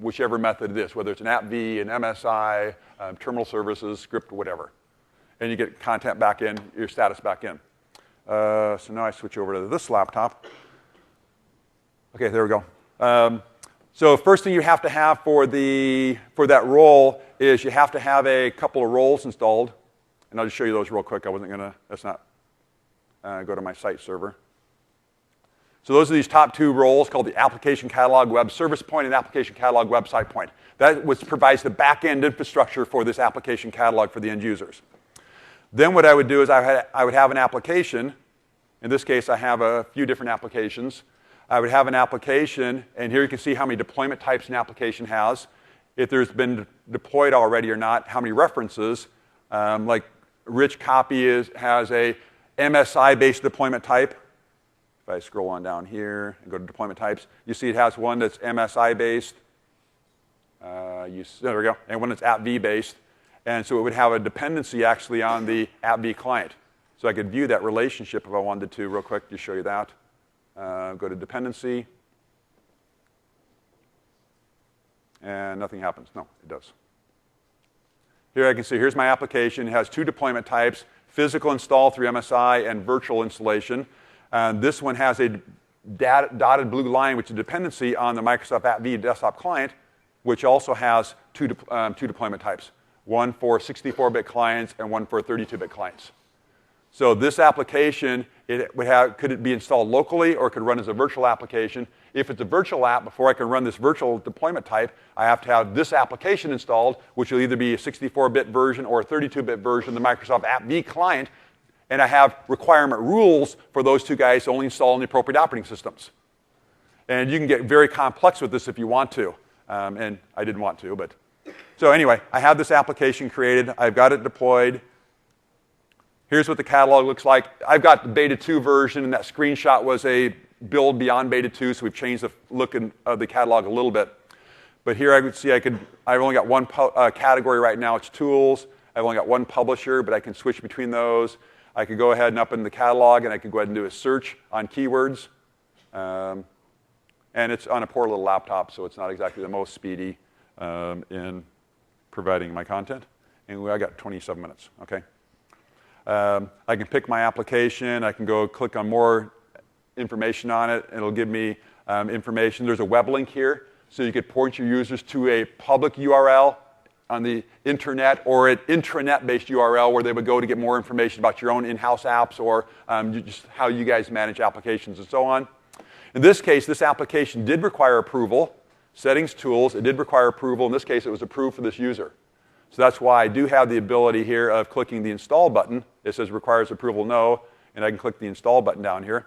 whichever method it is, whether it's an AppV, an MSI, terminal services, script, whatever. And you get content back in, your status back in. So now I switch over to this laptop. Okay, there we go. So first thing you have to have for that role is you have to have a couple of roles installed. And I'll just show you those real quick. I wasn't going to, that's not go to my site server. So those are these top two roles called the Application Catalog Web Service Point and Application Catalog Website Point. That provides the back-end infrastructure for this application catalog for the end users. Then what I would do is I would have an application. In this case, I have a few different applications. I would have an application, and here you can see how many deployment types an application has, if there's been deployed already or not, how many references. Like Rich Copy has a MSI-based deployment type. If I scroll on down here and go to deployment types, you see it has one that's MSI-based. There we go, and one that's AppV-based. And so it would have a dependency actually on the AppV client. So I could view that relationship if I wanted to real quick to show you that. Go to dependency. And nothing happens. No, it does. Here I can see, here's my application. It has two deployment types, physical install through MSI and virtual installation. And this one has a dotted blue line, which is a dependency on the Microsoft AppV desktop client, which also has two deployment types, one for 64-bit clients and one for 32-bit clients. So this application, could it be installed locally or it could run as a virtual application? If it's a virtual app, before I can run this virtual deployment type, I have to have this application installed, which will either be a 64-bit version or a 32-bit version of the Microsoft AppV client, and I have requirement rules for those two guys to only install in the appropriate operating systems. And you can get very complex with this if you want to, and I didn't want to, but. So anyway, I have this application created. I've got it deployed. Here's what the catalog looks like. I've got the beta 2 version, and that screenshot was a build beyond beta 2, so we've changed the look of the catalog a little bit. But here I would see I've only got one category right now. It's tools. I've only got one publisher, but I can switch between those. I could go ahead and up in the catalog, and I could go ahead and do a search on keywords. And it's on a poor little laptop, so it's not exactly the most speedy in providing my content. And I got 27 minutes, okay? I can pick my application. I can go click on more information on it, and it'll give me information. There's a web link here, so you could point your users to a public URL on the internet or an intranet-based URL where they would go to get more information about your own in-house apps or just how you guys manage applications and so on. In this case, this application did require approval. Settings tools, it did require approval. In this case, it was approved for this user. So that's why I do have the ability here of clicking the install button. It says requires approval no, and I can click the install button down here.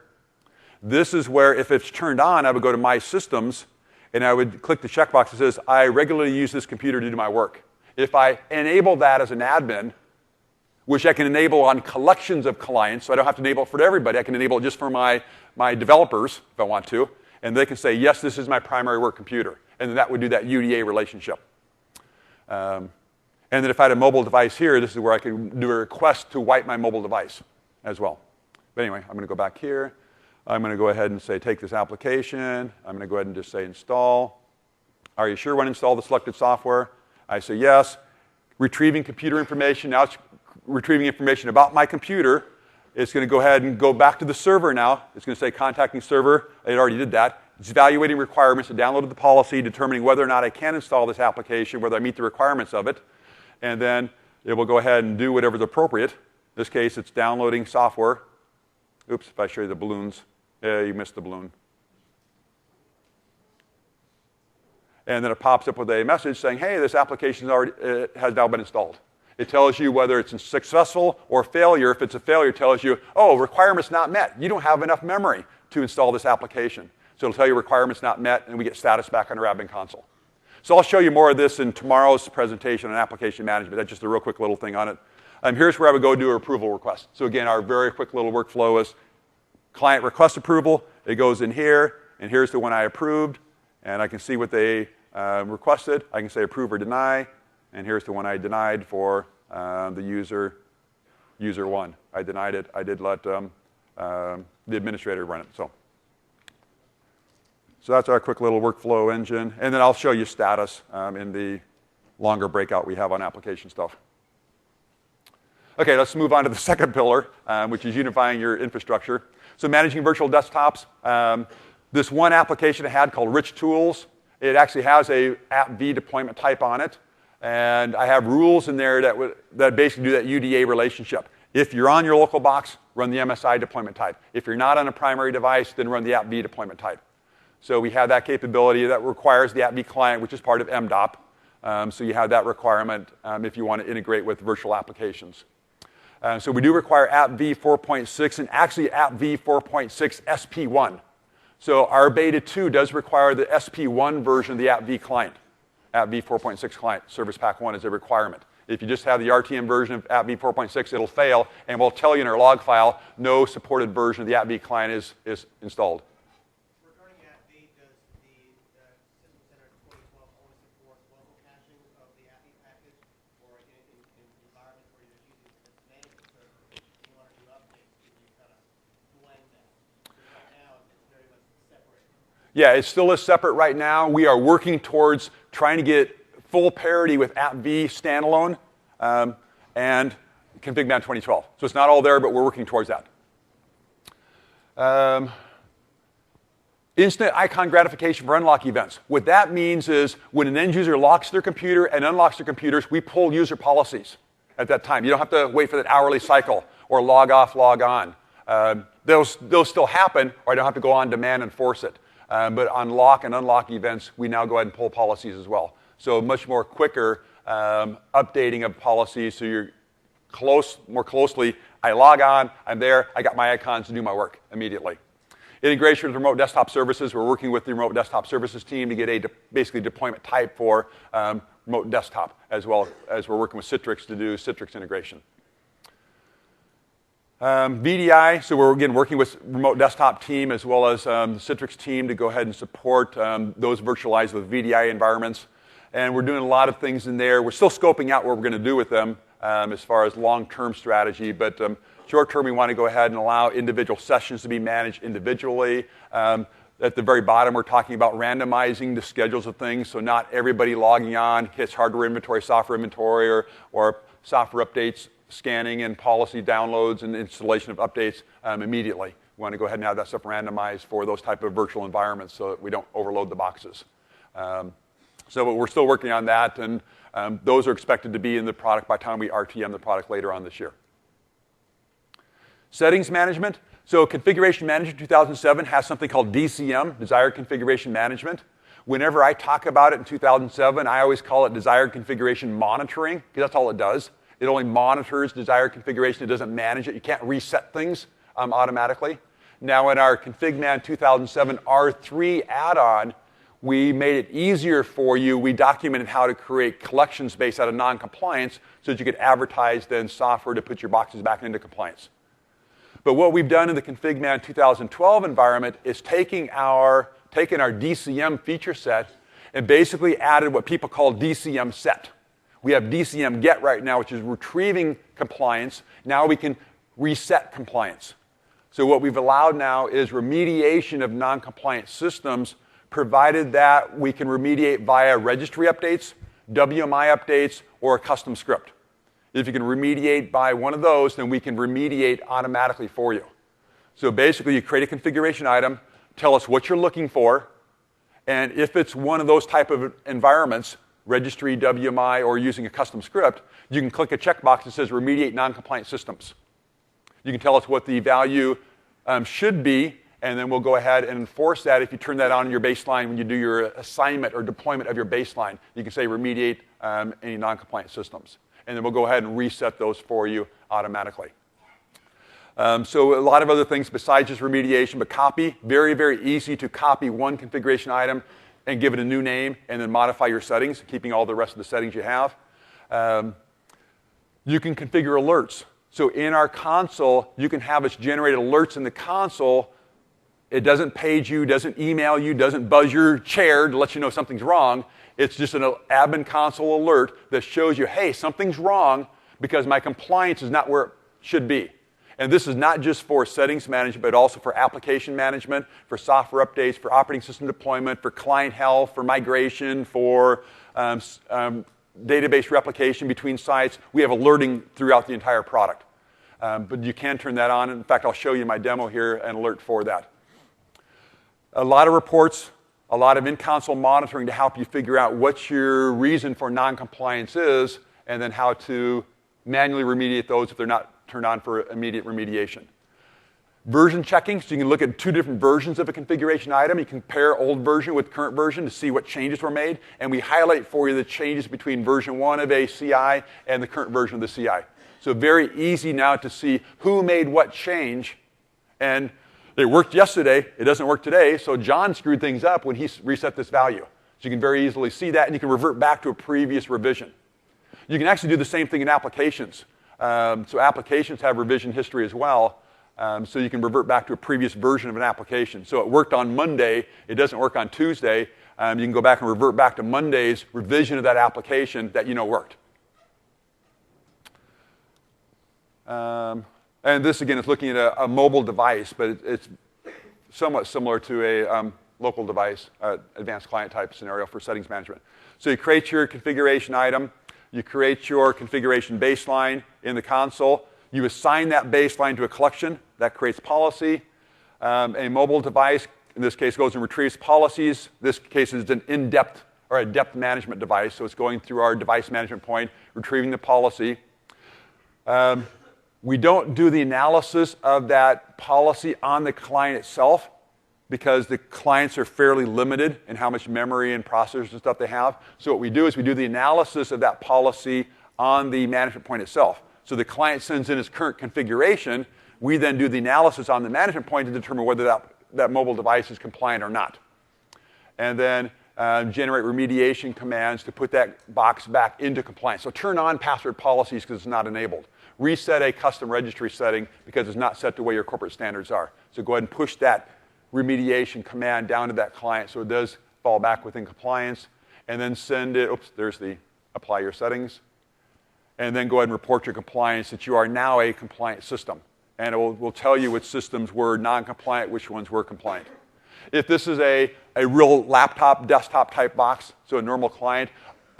This is where, if it's turned on, I would go to My Systems, and I would click the checkbox that says, I regularly use this computer to do my work. If I enable that as an admin, which I can enable on collections of clients, so I don't have to enable it for everybody. I can enable it just for my developers, if I want to, and they can say, yes, this is my primary work computer. And then that would do that UDA relationship. And then if I had a mobile device here, this is where I could do a request to wipe my mobile device as well. But anyway, I'm going to go back here. I'm going to go ahead and say, take this application. I'm going to go ahead and just say install. Are you sure you want to install the selected software? I say yes. Retrieving computer information. Now it's retrieving information about my computer. It's going to go ahead and go back to the server now. It's going to say contacting server. It already did that. It's evaluating requirements. It downloaded the policy, determining whether or not I can install this application, whether I meet the requirements of it. And then it will go ahead and do whatever's appropriate. In this case, it's downloading software. Oops, if I show you the balloons. Yeah, you missed the balloon. And then it pops up with a message saying, hey, this application has now been installed. It tells you whether it's successful or failure. If it's a failure, it tells you, oh, requirements not met. You don't have enough memory to install this application. So it'll tell you requirements not met, and we get status back on our admin console. So I'll show you more of this in tomorrow's presentation on application management. That's just a real quick little thing on it. Here's where I would go do an approval request. So again, our very quick little workflow is client request approval. It goes in here, and here's the one I approved. And I can see what they requested. I can say approve or deny. And here's the one I denied for the user 1. I denied it. I did let the administrator run it. So that's our quick little workflow engine. And then I'll show you status in the longer breakout we have on application stuff. Okay, let's move on to the second pillar, which is unifying your infrastructure. So managing virtual desktops. This one application I had called Rich Tools, it actually has a AppV deployment type on it. And I have rules in there that basically do that UDA relationship. If you're on your local box, run the MSI deployment type. If you're not on a primary device, then run the AppV deployment type. So we have that capability that requires the AppV client, which is part of MDOP. So you have that requirement if you want to integrate with virtual applications. So we do require AppV 4.6 and actually AppV 4.6 SP1. So our Beta 2 does require the SP1 version of the AppV client. AppV 4.6 client, Service Pack 1 is a requirement. If you just have the RTM version of AppV 4.6, it'll fail, and we'll tell you in our log file no supported version of the AppV client is installed. Regarding AppV, does the System Center 2012 only support local caching of the AppV package, or in environments where you're using the management server, you want to do updates, can you kind of blend that? Because right now, it's very much separate. Yeah, it still is separate right now. We are working towards trying to get full parity with AppV standalone and ConfigMan 2012. So it's not all there, but we're working towards that. Instant icon gratification for unlock events. What that means is when an end user locks their computer and unlocks their computers, we pull user policies at that time. You don't have to wait for that hourly cycle or log off, log on. Those still happen, or I don't have to go on demand and force it. But on lock and unlock events, we now go ahead and pull policies as well. So much more quicker updating of policies so you're more closely. I log on, I'm there, I got my icons to do my work immediately. Integration with remote desktop services. We're working with the remote desktop services team to get a basically deployment type for remote desktop, as well as we're working with Citrix to do Citrix integration. VDI, so we're again working with remote desktop team as well as the Citrix team to go ahead and support those virtualized with VDI environments. And we're doing a lot of things in there. We're still scoping out what we're going to do with them as far as long-term strategy. But short-term, we want to go ahead and allow individual sessions to be managed individually. At the very bottom, we're talking about randomizing the schedules of things. So not everybody logging on hits hardware inventory, software inventory, or software updates, scanning and policy downloads and installation of updates immediately. We want to go ahead and have that stuff randomized for those type of virtual environments so that we don't overload the boxes. So we're still working on that, and those are expected to be in the product by the time we RTM the product later on this year. Settings management. So Configuration Manager 2007 has something called DCM, Desired Configuration Management. Whenever I talk about it in 2007, I always call it Desired Configuration Monitoring, because that's all it does. It only monitors desired configuration. It doesn't manage it. You can't reset things automatically. Now in our ConfigMan 2007 R3 add-on, we made it easier for you. We documented how to create collections based out of non-compliance so that you could advertise then software to put your boxes back into compliance. But what we've done in the ConfigMan 2012 environment is taken our DCM feature set and basically added what people call DCM set. We have DCM get right now, which is retrieving compliance. Now we can reset compliance. So what we've allowed now is remediation of non-compliant systems, provided that we can remediate via registry updates, WMI updates, or a custom script. If you can remediate by one of those, then we can remediate automatically for you. So basically, you create a configuration item, tell us what you're looking for, and if it's one of those type of environments, registry, WMI, or using a custom script, you can click a checkbox that says remediate non-compliant systems. You can tell us what the value should be, and then we'll go ahead and enforce that. If you turn that on in your baseline when you do your assignment or deployment of your baseline, you can say remediate any non-compliant systems. And then we'll go ahead and reset those for you automatically. So a lot of other things besides just remediation, but copy, very, very easy to copy one configuration item and give it a new name and then modify your settings, keeping all the rest of the settings you have. You can configure alerts. So in our console, you can have us generate alerts in the console. It doesn't page you, doesn't email you, doesn't buzz your chair to let you know something's wrong. It's just an admin console alert that shows you, hey, something's wrong because my compliance is not where it should be. And this is not just for settings management, but also for application management, for software updates, for operating system deployment, for client health, for migration, for database replication between sites. We have alerting throughout the entire product. But you can turn that on. In fact, I'll show you my demo here, an alert for that. A lot of reports, a lot of in-console monitoring to help you figure out what your reason for non-compliance is, and then how to manually remediate those if they're not turned on for immediate remediation. Version checking, so you can look at 2 different versions of a configuration item. You compare old version with current version to see what changes were made, and we highlight for you the changes between version 1 of a CI and the current version of the CI. So very easy now to see who made what change, and it worked yesterday, it doesn't work today, so John screwed things up when he reset this value. So you can very easily see that, and you can revert back to a previous revision. You can actually do the same thing in applications. So applications have revision history as well. So you can revert back to a previous version of an application. So it worked on Monday, it doesn't work on Tuesday. You can go back and revert back to Monday's revision of that application that you know worked. And this, again, is looking at a mobile device, but it's somewhat similar to a local device, advanced client type scenario for settings management. So you create your configuration item. You create your configuration baseline in the console. You assign that baseline to a collection. That creates policy. A mobile device, in this case, goes and retrieves policies. This case is an in-depth or a depth management device, so it's going through our device management point, retrieving the policy. We don't do the analysis of that policy on the client itself because the clients are fairly limited in how much memory and processors and stuff they have. So what we do is we do the analysis of that policy on the management point itself. So the client sends in its current configuration. We then do the analysis on the management point to determine whether that mobile device is compliant or not. And then generate remediation commands to put that box back into compliance. So turn on password policies because it's not enabled. Reset a custom registry setting because it's not set the way your corporate standards are. So go ahead and push that remediation command down to that client so it does fall back within compliance. And then send it, oops, there's the apply your settings. And then go ahead and report your compliance that you are now a compliant system. And it will tell you which systems were non-compliant, which ones were compliant. If this is a real laptop, desktop type box, so a normal client,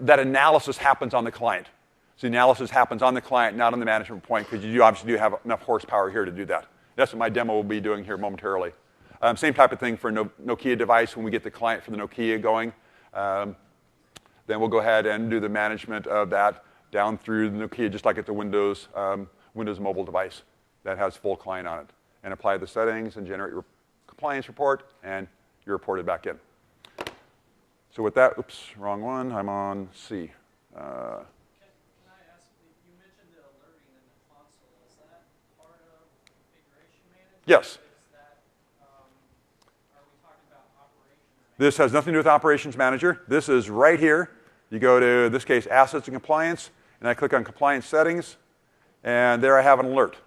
that analysis happens on the client. So the analysis happens on the client, not on the management point, because you obviously do have enough horsepower here to do that. That's what my demo will be doing here momentarily. Same type of thing for a Nokia device when we get the client for the Nokia going. Then we'll go ahead and do the management of that down through the Nokia, just like at the Windows mobile device that has full client on it. And apply the settings and generate your compliance report, and you're reported back in. So with that, oops, wrong one. I'm on C. Can I ask, you mentioned the alerting in the console. Is that part of configuration management? Yes. Is that, are we talking about operations? This has nothing to do with Operations Manager. This is right here. You go to, in this case, Assets and Compliance, and I click on Compliance Settings, and there I have an alert.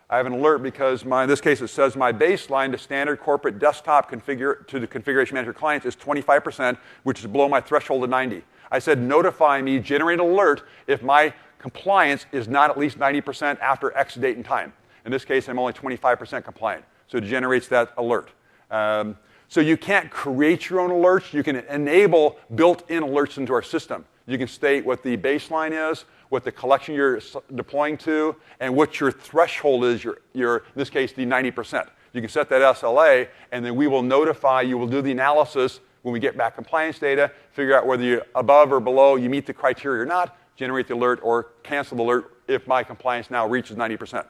I have an alert because in this case it says my baseline to standard corporate desktop to the Configuration Manager clients is 25%, which is below my threshold of 90. I said notify me, generate an alert if my compliance is not at least 90% after X date and time. In this case, I'm only 25% compliant, so it generates that alert. So you can't create your own alerts. You can enable built-in alerts into our system. You can state what the baseline is, what the collection you're deploying to, and what your threshold is, in this case, the 90%. You can set that SLA, and then we will notify you. We'll do the analysis when we get back compliance data, figure out whether you're above or below, you meet the criteria or not, generate the alert, or cancel the alert if my compliance now reaches 90%. So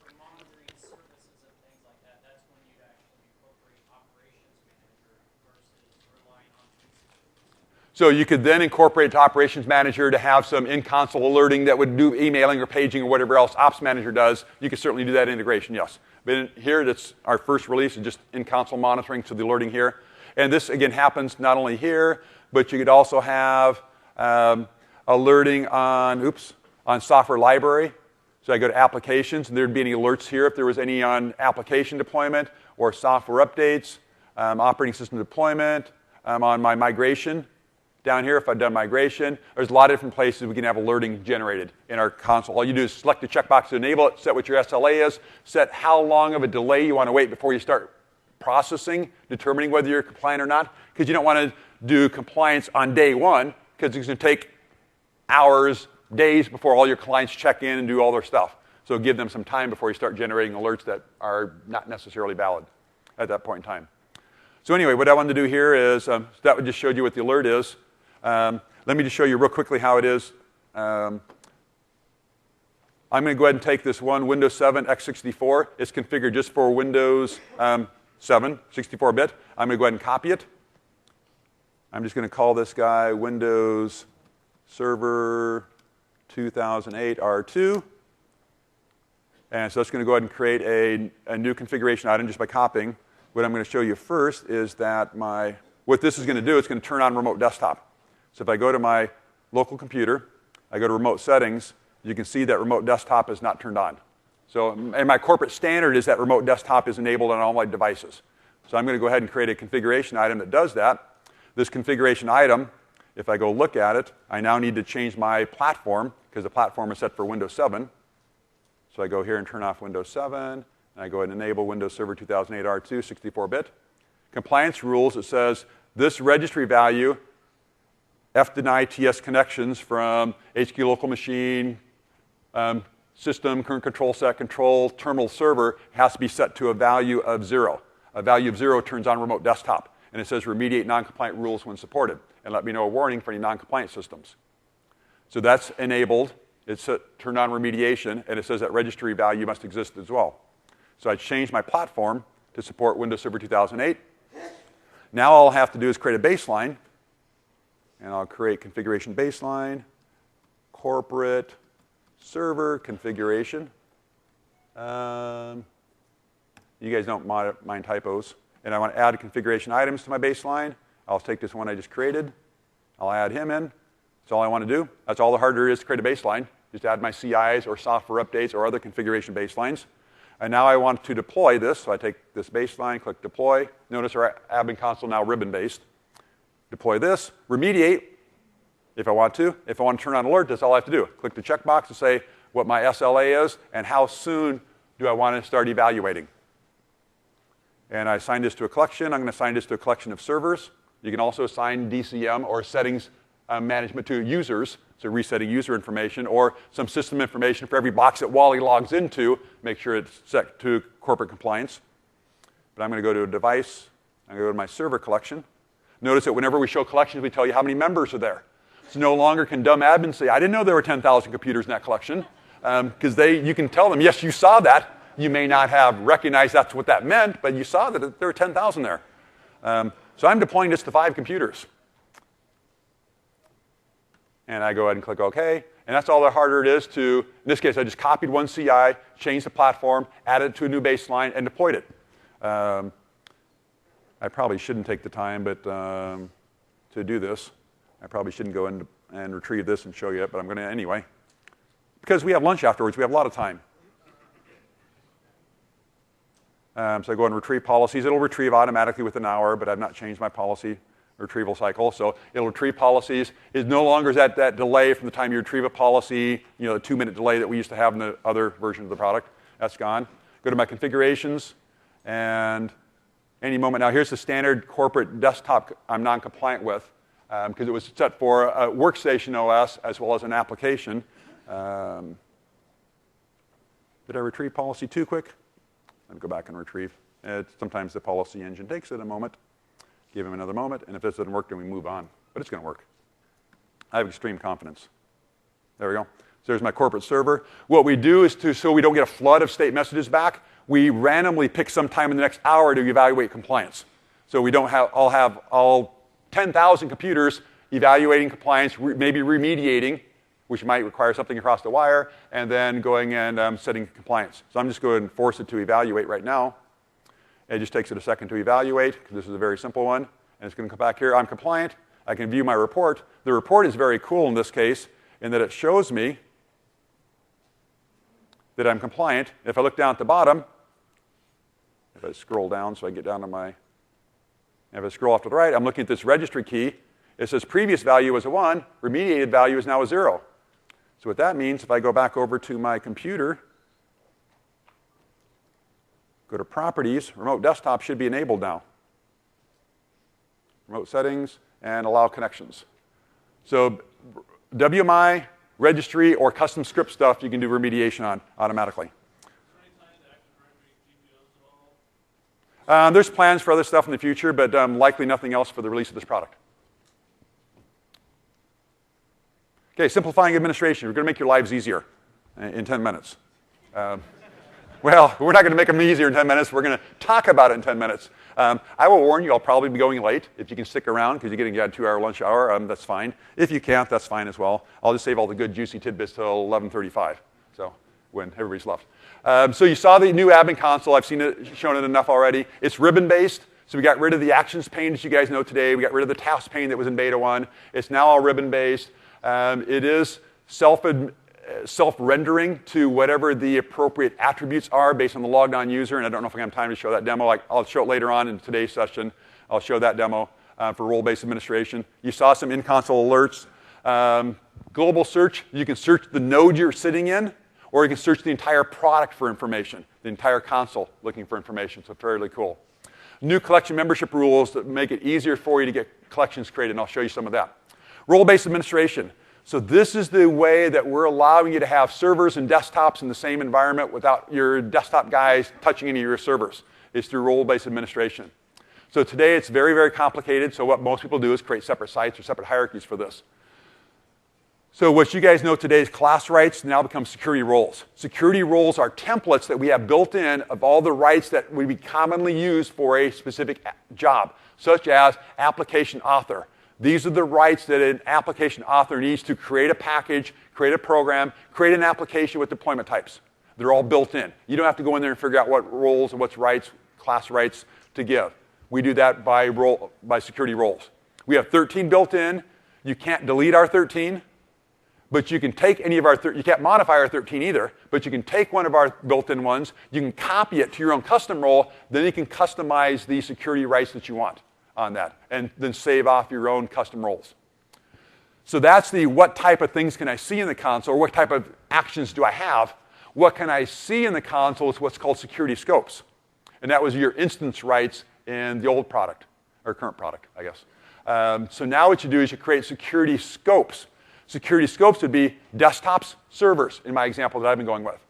for monitoring services and things like that, that's when you'd actually incorporate operations manager versus relying on tools. So you could then incorporate to Operations Manager to have some in-console alerting that would do emailing or paging or whatever else Ops Manager does. You could certainly do that integration, yes. But here, that's our first release, just in-console monitoring, so the alerting here. And this, again, happens not only here, but you could also have alerting on software library. So I go to Applications, and there'd be any alerts here if there was any on application deployment or software updates, operating system deployment, on my migration. Down here, if I've done migration, there's a lot of different places we can have alerting generated in our console. All you do is select the checkbox to enable it, set what your SLA is, set how long of a delay you want to wait before you start processing, determining whether you're compliant or not, because you don't want to do compliance on day one, because it's going to take hours, days before all your clients check in and do all their stuff. So give them some time before you start generating alerts that are not necessarily valid at that point in time. So anyway, what I wanted to do here is, that would just show you what the alert is. Let me just show you real quickly how it is. I'm going to go ahead and take this one, Windows 7 x64. It's configured just for Windows 7, 64-bit. I'm going to go ahead and copy it. I'm just going to call this guy Windows Server 2008 R2. And so it's going to go ahead and create a new configuration item just by copying. What I'm going to show you first is that what this is going to do, it's going to turn on remote desktop. So if I go to my local computer, I go to remote settings, you can see that remote desktop is not turned on. So, and my corporate standard is that remote desktop is enabled on all my devices. So I'm going to go ahead and create a configuration item that does that. This configuration item, if I go look at it, I now need to change my platform because the platform is set for Windows 7. So I go here and turn off Windows 7, and I go ahead and enable Windows Server 2008 R2, 64-bit. Compliance rules, it says this registry value, fdeny TS connections from HQ local machine, system, current control set, control, terminal server has to be set to a value of 0. A value of 0 turns on remote desktop. And it says remediate non-compliant rules when supported. And let me know a warning for any non-compliant systems. So that's enabled. It's turned on remediation. And it says that registry value must exist as well. So I changed my platform to support Windows Server 2008. Now all I'll have to do is create a baseline. And I'll create configuration baseline, corporate, server configuration. You guys don't mind typos. And I want to add configuration items to my baseline. I'll take this one I just created. I'll add him in. That's all I want to do. That's all the hardware is to create a baseline. Just add my CIs or software updates or other configuration baselines. And now I want to deploy this. So I take this baseline, click deploy. Notice our admin console now ribbon-based. Deploy this. Remediate if I want to. If I want to turn on alert, that's all I have to do. Click the checkbox to say what my SLA is and how soon do I want to start evaluating. And I assign this to a collection. I'm going to assign this to a collection of servers. You can also assign DCM or settings management to users, so resetting user information, or some system information for every box that Wally logs into, make sure it's set to corporate compliance. But I'm going to go to a device. I'm going to go to my server collection. Notice that whenever we show collections, we tell you how many members are there. So no longer can dumb admins say, I didn't know there were 10,000 computers in that collection, because you can tell them, yes, you saw that. You may not have recognized that's what that meant, but you saw that there were 10,000 there. So I'm deploying this to 5 computers. And I go ahead and click OK. And that's all the harder it is to, in this case, I just copied one CI, changed the platform, added it to a new baseline, and deployed it. I probably shouldn't take the time to do this. I probably shouldn't go in and retrieve this and show you it, but I'm going to anyway. Because we have lunch afterwards. We have a lot of time. So I go and retrieve policies. It'll retrieve automatically within an hour, but I've not changed my policy retrieval cycle. So it'll retrieve policies. It no longer is that delay from the time you retrieve a policy, the 2-minute delay that we used to have in the other version of the product. That's gone. Go to my configurations, and any moment now, here's the standard corporate desktop I'm non-compliant with, because it was set for a workstation OS as well as an application. Did I retrieve policy too quick? Let me go back and retrieve. Sometimes the policy engine takes it a moment. Give him another moment, and if this doesn't work, then we move on. But it's going to work. I have extreme confidence. There we go. So there's my corporate server. What we do is so we don't get a flood of state messages back, we randomly pick some time in the next hour to evaluate compliance. So we don't have all 10,000 computers evaluating compliance, maybe remediating, which might require something across the wire, and then going and setting compliance. So I'm just going to force it to evaluate right now. It just takes it a second to evaluate, because this is a very simple one. And it's going to come back here. I'm compliant. I can view my report. The report is very cool in this case, in that it shows me that I'm compliant. If I look down at the bottom, if I scroll down so I get down to my, if I scroll off to the right, I'm looking at this registry key. It says previous value was a 1, remediated value is now a 0. So what that means, if I go back over to my computer, go to Properties, Remote Desktop should be enabled now. Remote Settings, and Allow Connections. So WMI, registry, or custom script stuff you can do remediation on automatically. There's plans for other stuff in the future, but likely nothing else for the release of this product. Okay, simplifying administration. We're going to make your lives easier. in 10 minutes. Well, we're not going to make them easier in 10 minutes. We're going to talk about it in 10 minutes. I will warn you, I'll probably be going late. If you can stick around because you're getting a 2-hour lunch hour, that's fine. If you can't, that's fine as well. I'll just save all the good, juicy tidbits till 11:35, so when everybody's left. So you saw the new admin console. I've shown it enough already. It's ribbon-based, so we got rid of the actions pane that you guys know today. We got rid of the task pane that was in beta 1. It's now all ribbon-based. It is self-rendering to whatever the appropriate attributes are based on the logged on user, and I don't know if I have time to show that demo. I'll show it later on in today's session. I'll show that demo for role-based administration. You saw some in-console alerts. Global search, you can search the node you're sitting in, or you can search the entire product for information, the entire console looking for information, so fairly cool. New collection membership rules that make it easier for you to get collections created, and I'll show you some of that. Role-based administration. So this is the way that we're allowing you to have servers and desktops in the same environment without your desktop guys touching any of your servers. It's through role-based administration. So today it's very, very complicated. So what most people do is create separate sites or separate hierarchies for this. So what you guys know today is class rights now become security roles. Security roles are templates that we have built in of all the rights that would be commonly used for a specific job, such as application author. These are the rights that an application author needs to create a package, create a program, create an application with deployment types. They're all built in. You don't have to go in there and figure out what roles and what's rights, class rights to give. We do that by security roles. We have 13 built in. You can't delete our 13, but you can take any of our you can't modify our 13 either, but you can take one of our built-in ones, you can copy it to your own custom role, then you can customize the security rights that you want on that, and then save off your own custom roles. So that's the what type of things can I see in the console, or what type of actions do I have. What can I see in the console is what's called security scopes. And that was your instance rights in the old product, or current product, I guess. So now what you do is you create security scopes. Security scopes would be desktops, servers, in my example that I've been going with.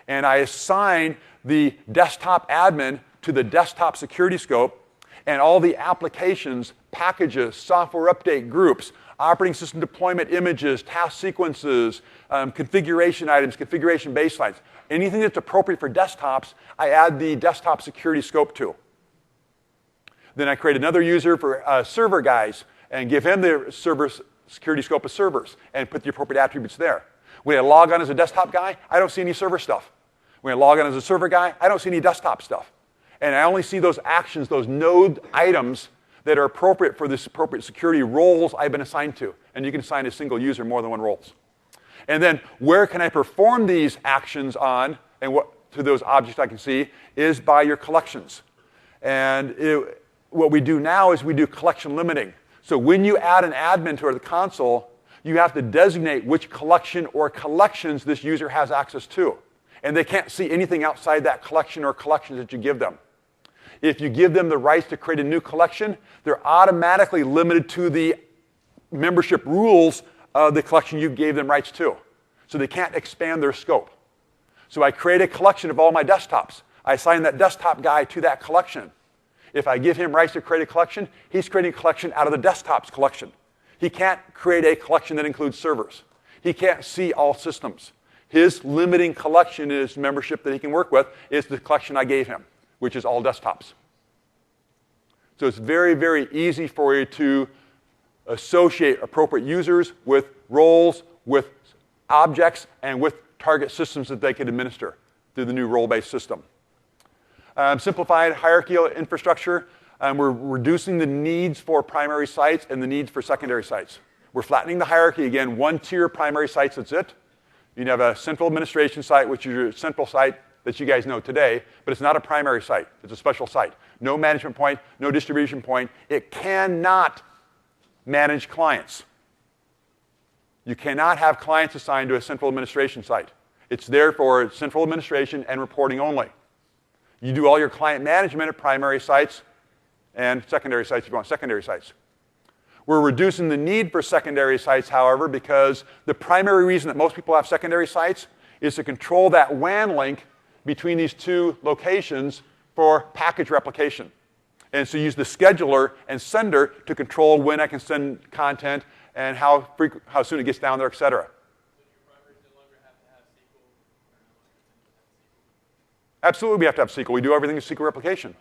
And I assign the desktop admin to the desktop security scope, and all the applications, packages, software update groups, operating system deployment images, task sequences, configuration items, configuration baselines, anything that's appropriate for desktops, I add the desktop security scope to. Then I create another user for server guys and give him the server security scope of servers and put the appropriate attributes there. When I log on as a desktop guy, I don't see any server stuff. When I log on as a server guy, I don't see any desktop stuff. And I only see those actions, those node items that are appropriate for this appropriate security roles I've been assigned to. And you can assign a single user more than one roles. And then where can I perform these actions on, and what to those objects I can see, is by your collections. And what we do now is we do collection limiting. So when you add an admin to the console, you have to designate which collection or collections this user has access to. And they can't see anything outside that collection or collections that you give them. If you give them the rights to create a new collection, they're automatically limited to the membership rules of the collection you gave them rights to. So they can't expand their scope. So I create a collection of all my desktops. I assign that desktop guy to that collection. If I give him rights to create a collection, he's creating a collection out of the desktops collection. He can't create a collection that includes servers. He can't see all systems. His limiting collection in his membership that he can work with is the collection I gave him, which is all desktops. So it's very, very easy for you to associate appropriate users with roles, with objects, and with target systems that they can administer through the new role-based system. Simplified hierarchical infrastructure. We're reducing the needs for primary sites and the needs for secondary sites. We're flattening the hierarchy again. One tier primary sites, that's it. You'd have a central administration site, which is your central site that you guys know today, but it's not a primary site. It's a special site. No management point, no distribution point. It cannot manage clients. You cannot have clients assigned to a central administration site. It's there for central administration and reporting only. You do all your client management at primary sites and secondary sites if you want secondary sites. We're reducing the need for secondary sites, however, because the primary reason that most people have secondary sites is to control that WAN link between these two locations for package replication. And so use the scheduler and sender to control when I can send content and how soon it gets down there, et cetera. So your primaries no longer have to have SQL Absolutely, we have to have SQL. We do everything in SQL replication.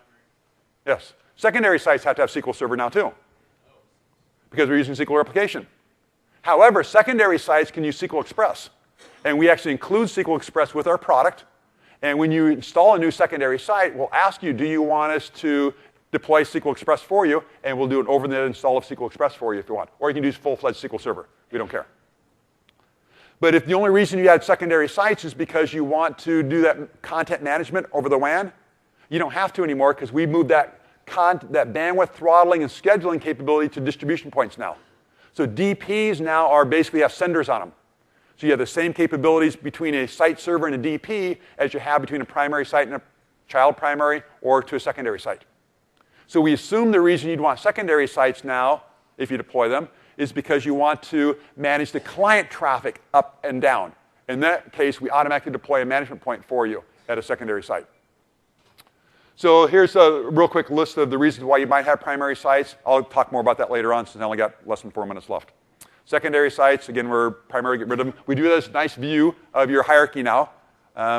Yes. Secondary sites have to have SQL Server now too, because we're using SQL replication. However, secondary sites can use SQL Express, and we actually include SQL Express with our product. And when you install a new secondary site, we'll ask you, do you want us to deploy SQL Express for you? And we'll do an over-the-net install of SQL Express for you if you want. Or you can use full-fledged SQL Server. We don't care. But if the only reason you add secondary sites is because you want to do that content management over the WAN, you don't have to anymore because we moved that bandwidth throttling and scheduling capability to distribution points now. So DPs now are basically have senders on them. So you have the same capabilities between a site server and a DP as you have between a primary site and a child primary or to a secondary site. So we assume the reason you'd want secondary sites now, if you deploy them, is because you want to manage the client traffic up and down. In that case, we automatically deploy a management point for you at a secondary site. So here's a real quick list of the reasons why you might have primary sites. I'll talk more about that later on since I only got less than 4 minutes left. Secondary sites, again, we're primarily get rid of them. We do this nice view of your hierarchy now.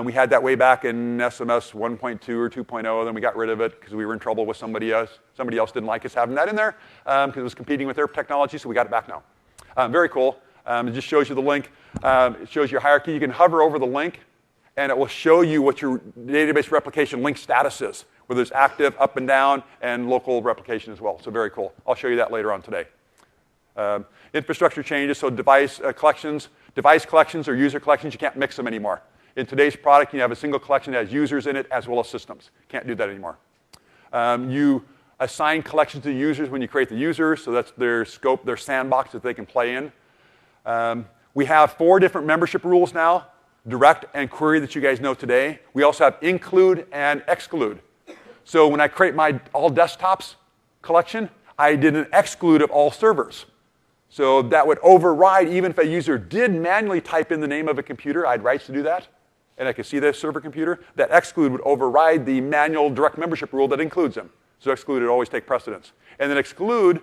We had that way back in SMS 1.2 or 2.0, then we got rid of it because we were in trouble with somebody else. Somebody else didn't like us having that in there because it was competing with their technology, so we got it back now. Very cool. It just shows you the link. It shows your hierarchy. You can hover over the link, and it will show you what your database replication link status is, whether it's active, up and down, and local replication as well. So very cool. I'll show you that later on today. Infrastructure changes, so device collections. Device collections or user collections, you can't mix them anymore. In today's product, you have a single collection that has users in it as well as systems. Can't do that anymore. You assign collections to users when you create the users, so that's their scope, their sandbox that they can play in. We have 4 different membership rules now, direct and query that you guys know today. We also have include and exclude. So when I create my all desktops collection, I did an exclude of all servers. So that would override, even if a user did manually type in the name of a computer, I had rights to do that, and I could see the server computer, that exclude would override the manual direct membership rule that includes them. So exclude would always take precedence. And then include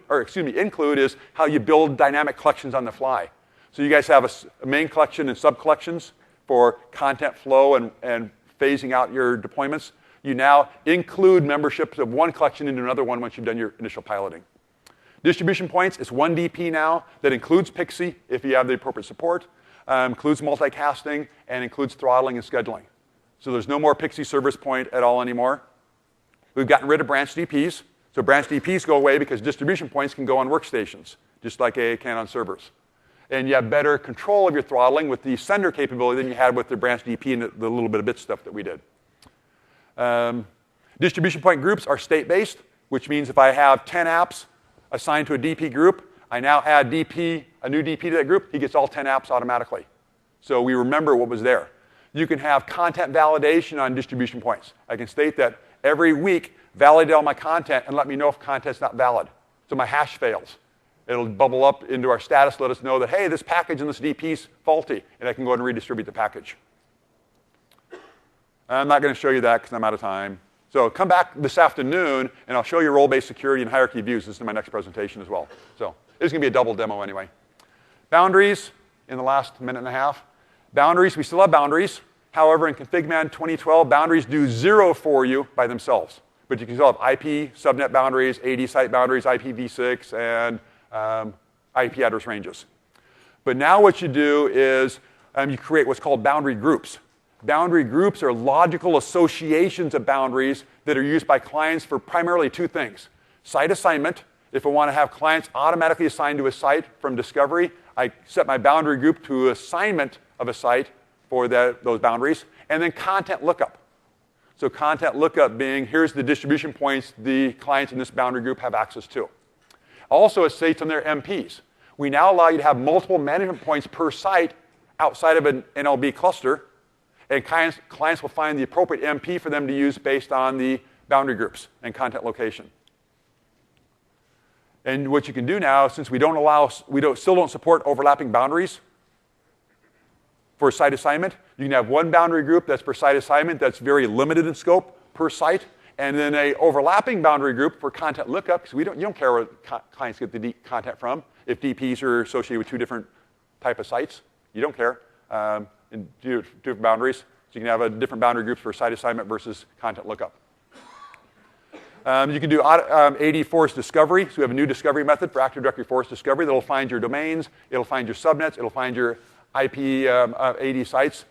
is how you build dynamic collections on the fly. So you guys have a main collection and sub-collections for content flow and phasing out your deployments. You now include memberships of one collection into another one once you've done your initial piloting. Distribution points is one DP now that includes Pixie if you have the appropriate support, includes multicasting, and includes throttling and scheduling. So there's no more Pixie service point at all anymore. We've gotten rid of branch DPs. So branch DPs go away because distribution points can go on workstations, just like AA can on servers. And you have better control of your throttling with the sender capability than you had with the branch DP and the little bit of bit stuff that we did. Distribution point groups are state-based, which means if I have 10 apps assigned to a DP group, I now add a new DP to that group, he gets all 10 apps automatically. So we remember what was there. You can have content validation on distribution points. I can state that every week, validate all my content and let me know if content's not valid. So my hash fails. It'll bubble up into our status, let us know that, hey, this package in this DP's faulty, and I can go ahead and redistribute the package. I'm not going to show you that because I'm out of time. So come back this afternoon, and I'll show you role-based security and hierarchy views. This is my next presentation as well. So this is going to be a double demo anyway. Boundaries in the last minute and a half. Boundaries, we still have boundaries. However, in ConfigMan 2012, boundaries do 0 for you by themselves. But you can still have IP subnet boundaries, AD site boundaries, IPv6, and IP address ranges. But now what you do is you create what's called boundary groups. Boundary groups are logical associations of boundaries that are used by clients for primarily 2 things. Site assignment. If I want to have clients automatically assigned to a site from discovery, I set my boundary group to assignment of a site for those boundaries. And then content lookup. So content lookup being, here's the distribution points the clients in this boundary group have access to. Also, it states on their MPs. We now allow you to have multiple management points per site outside of an NLB cluster. And clients will find the appropriate MP for them to use based on the boundary groups and content location. And what you can do now, since we still don't support overlapping boundaries for site assignment, you can have one boundary group that's for site assignment that's very limited in scope per site, and then a overlapping boundary group for content lookup, because you don't care where clients get the content from. If DPs are associated with 2 different type of sites, you don't care. In different boundaries. So you can have different boundary groups for site assignment versus content lookup. You can do AD forest discovery. So we have a new discovery method for Active Directory forest discovery that'll find your domains, it'll find your subnets, it'll find your IP AD sites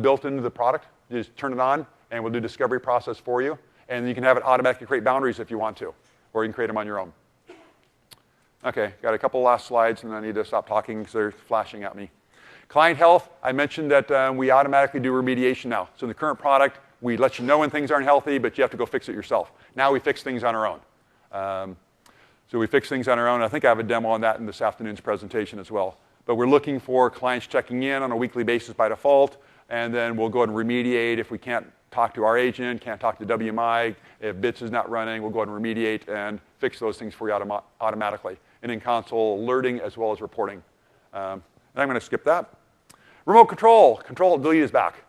built into the product. You just turn it on, and we'll do discovery process for you. And you can have it automatically create boundaries if you want to, or you can create them on your own. Okay, got a couple last slides, and I need to stop talking because they're flashing at me. Client health, I mentioned that we automatically do remediation now. So in the current product, we let you know when things aren't healthy, but you have to go fix it yourself. Now we fix things on our own. So we fix things on our own. I think I have a demo on that in this afternoon's presentation as well. But we're looking for clients checking in on a weekly basis by default, and then we'll go ahead and remediate if we can't talk to our agent, can't talk to WMI. If BITS is not running, we'll go ahead and remediate and fix those things for you automatically. And in console, alerting as well as reporting. And I'm going to skip that. Remote control. Control-Delete is back.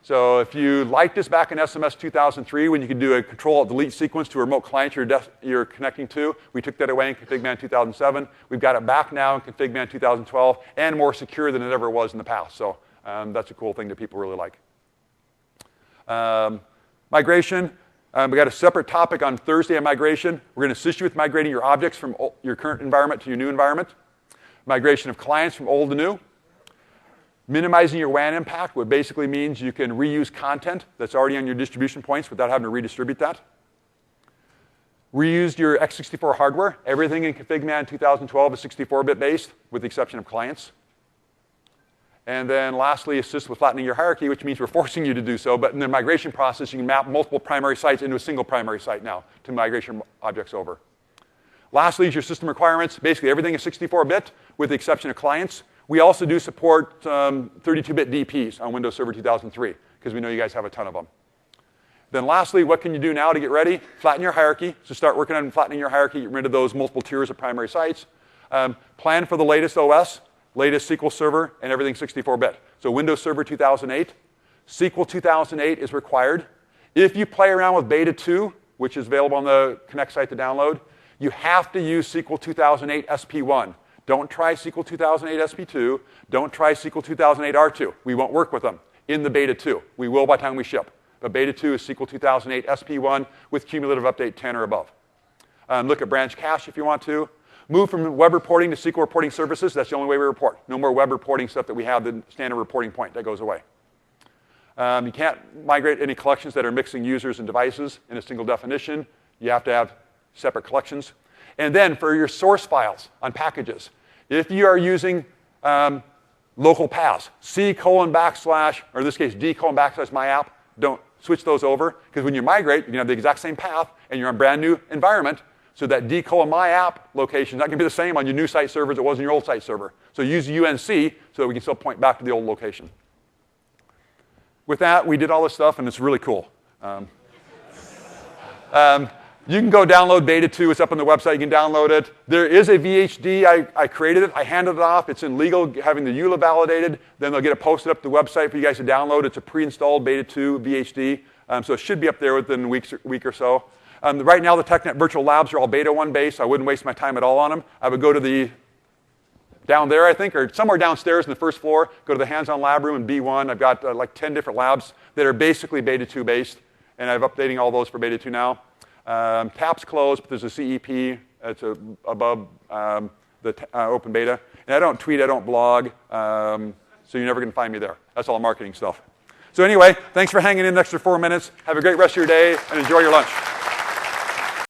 So if you liked this back in SMS 2003 when you could do a Control-Delete sequence to a remote client you're connecting to, we took that away in ConfigMan 2007. We've got it back now in ConfigMan 2012 and more secure than it ever was in the past. So that's a cool thing that people really like. Migration. We got a separate topic on Thursday on migration. We're going to assist you with migrating your objects from your current environment to your new environment. Migration of clients from old to new. Minimizing your WAN impact, what basically means you can reuse content that's already on your distribution points without having to redistribute that. Reused your x64 hardware. Everything in ConfigMan 2012 is 64-bit based, with the exception of clients. And then lastly, assist with flattening your hierarchy, which means we're forcing you to do so. But in the migration process, you can map multiple primary sites into a single primary site now to migration objects over. Lastly is your system requirements. Basically, everything is 64-bit, with the exception of clients. We also do support 32-bit DPs on Windows Server 2003, because we know you guys have a ton of them. Then lastly, what can you do now to get ready? Flatten your hierarchy. So start working on flattening your hierarchy, get rid of those multiple tiers of primary sites. Plan for the latest OS, latest SQL Server, and everything 64-bit. So Windows Server 2008. SQL 2008 is required. If you play around with Beta 2, which is available on the Connect site to download, you have to use SQL 2008 SP1. Don't try SQL 2008 SP2. Don't try SQL 2008 R2. We won't work with them in the Beta 2. We will by the time we ship. But Beta 2 is SQL 2008 SP1 with cumulative update 10 or above. Look at branch cache if you want to. Move from web reporting to SQL reporting services. That's the only way we report. No more web reporting stuff that we have, the standard reporting point. That goes away. You can't migrate any collections that are mixing users and devices in a single definition. You have to have separate collections. And then for your source files on packages, if you are using local paths, C:\\, or in this case, D:\\myApp, don't switch those over, because when you migrate, you can have the exact same path, and you're on a brand new environment, so that D:\myApp location is not going to be the same on your new site server as it was on your old site server. So use UNC so that we can still point back to the old location. With that, we did all this stuff, and it's really cool. You can go download Beta 2. It's up on the website. You can download it. There is a VHD. I created it. I handed it off. It's in legal, having the EULA validated. Then they'll get it posted up to the website for you guys to download. It's a pre-installed Beta 2 VHD. So it should be up there within a week or so. Right now, the TechNet virtual labs are all Beta 1 based. I wouldn't waste my time at all on them. I would go to the down there, I think, or somewhere downstairs in the first floor, go to the hands-on lab room in B1. I've got like 10 different labs that are basically Beta 2 based, and I'm updating all those for Beta 2 now. Tab's closed, but there's a CEP. It's above the open beta. And I don't tweet, I don't blog, so you're never going to find me there. That's all marketing stuff. So anyway, thanks for hanging in the extra 4 minutes. Have a great rest of your day, and enjoy your lunch.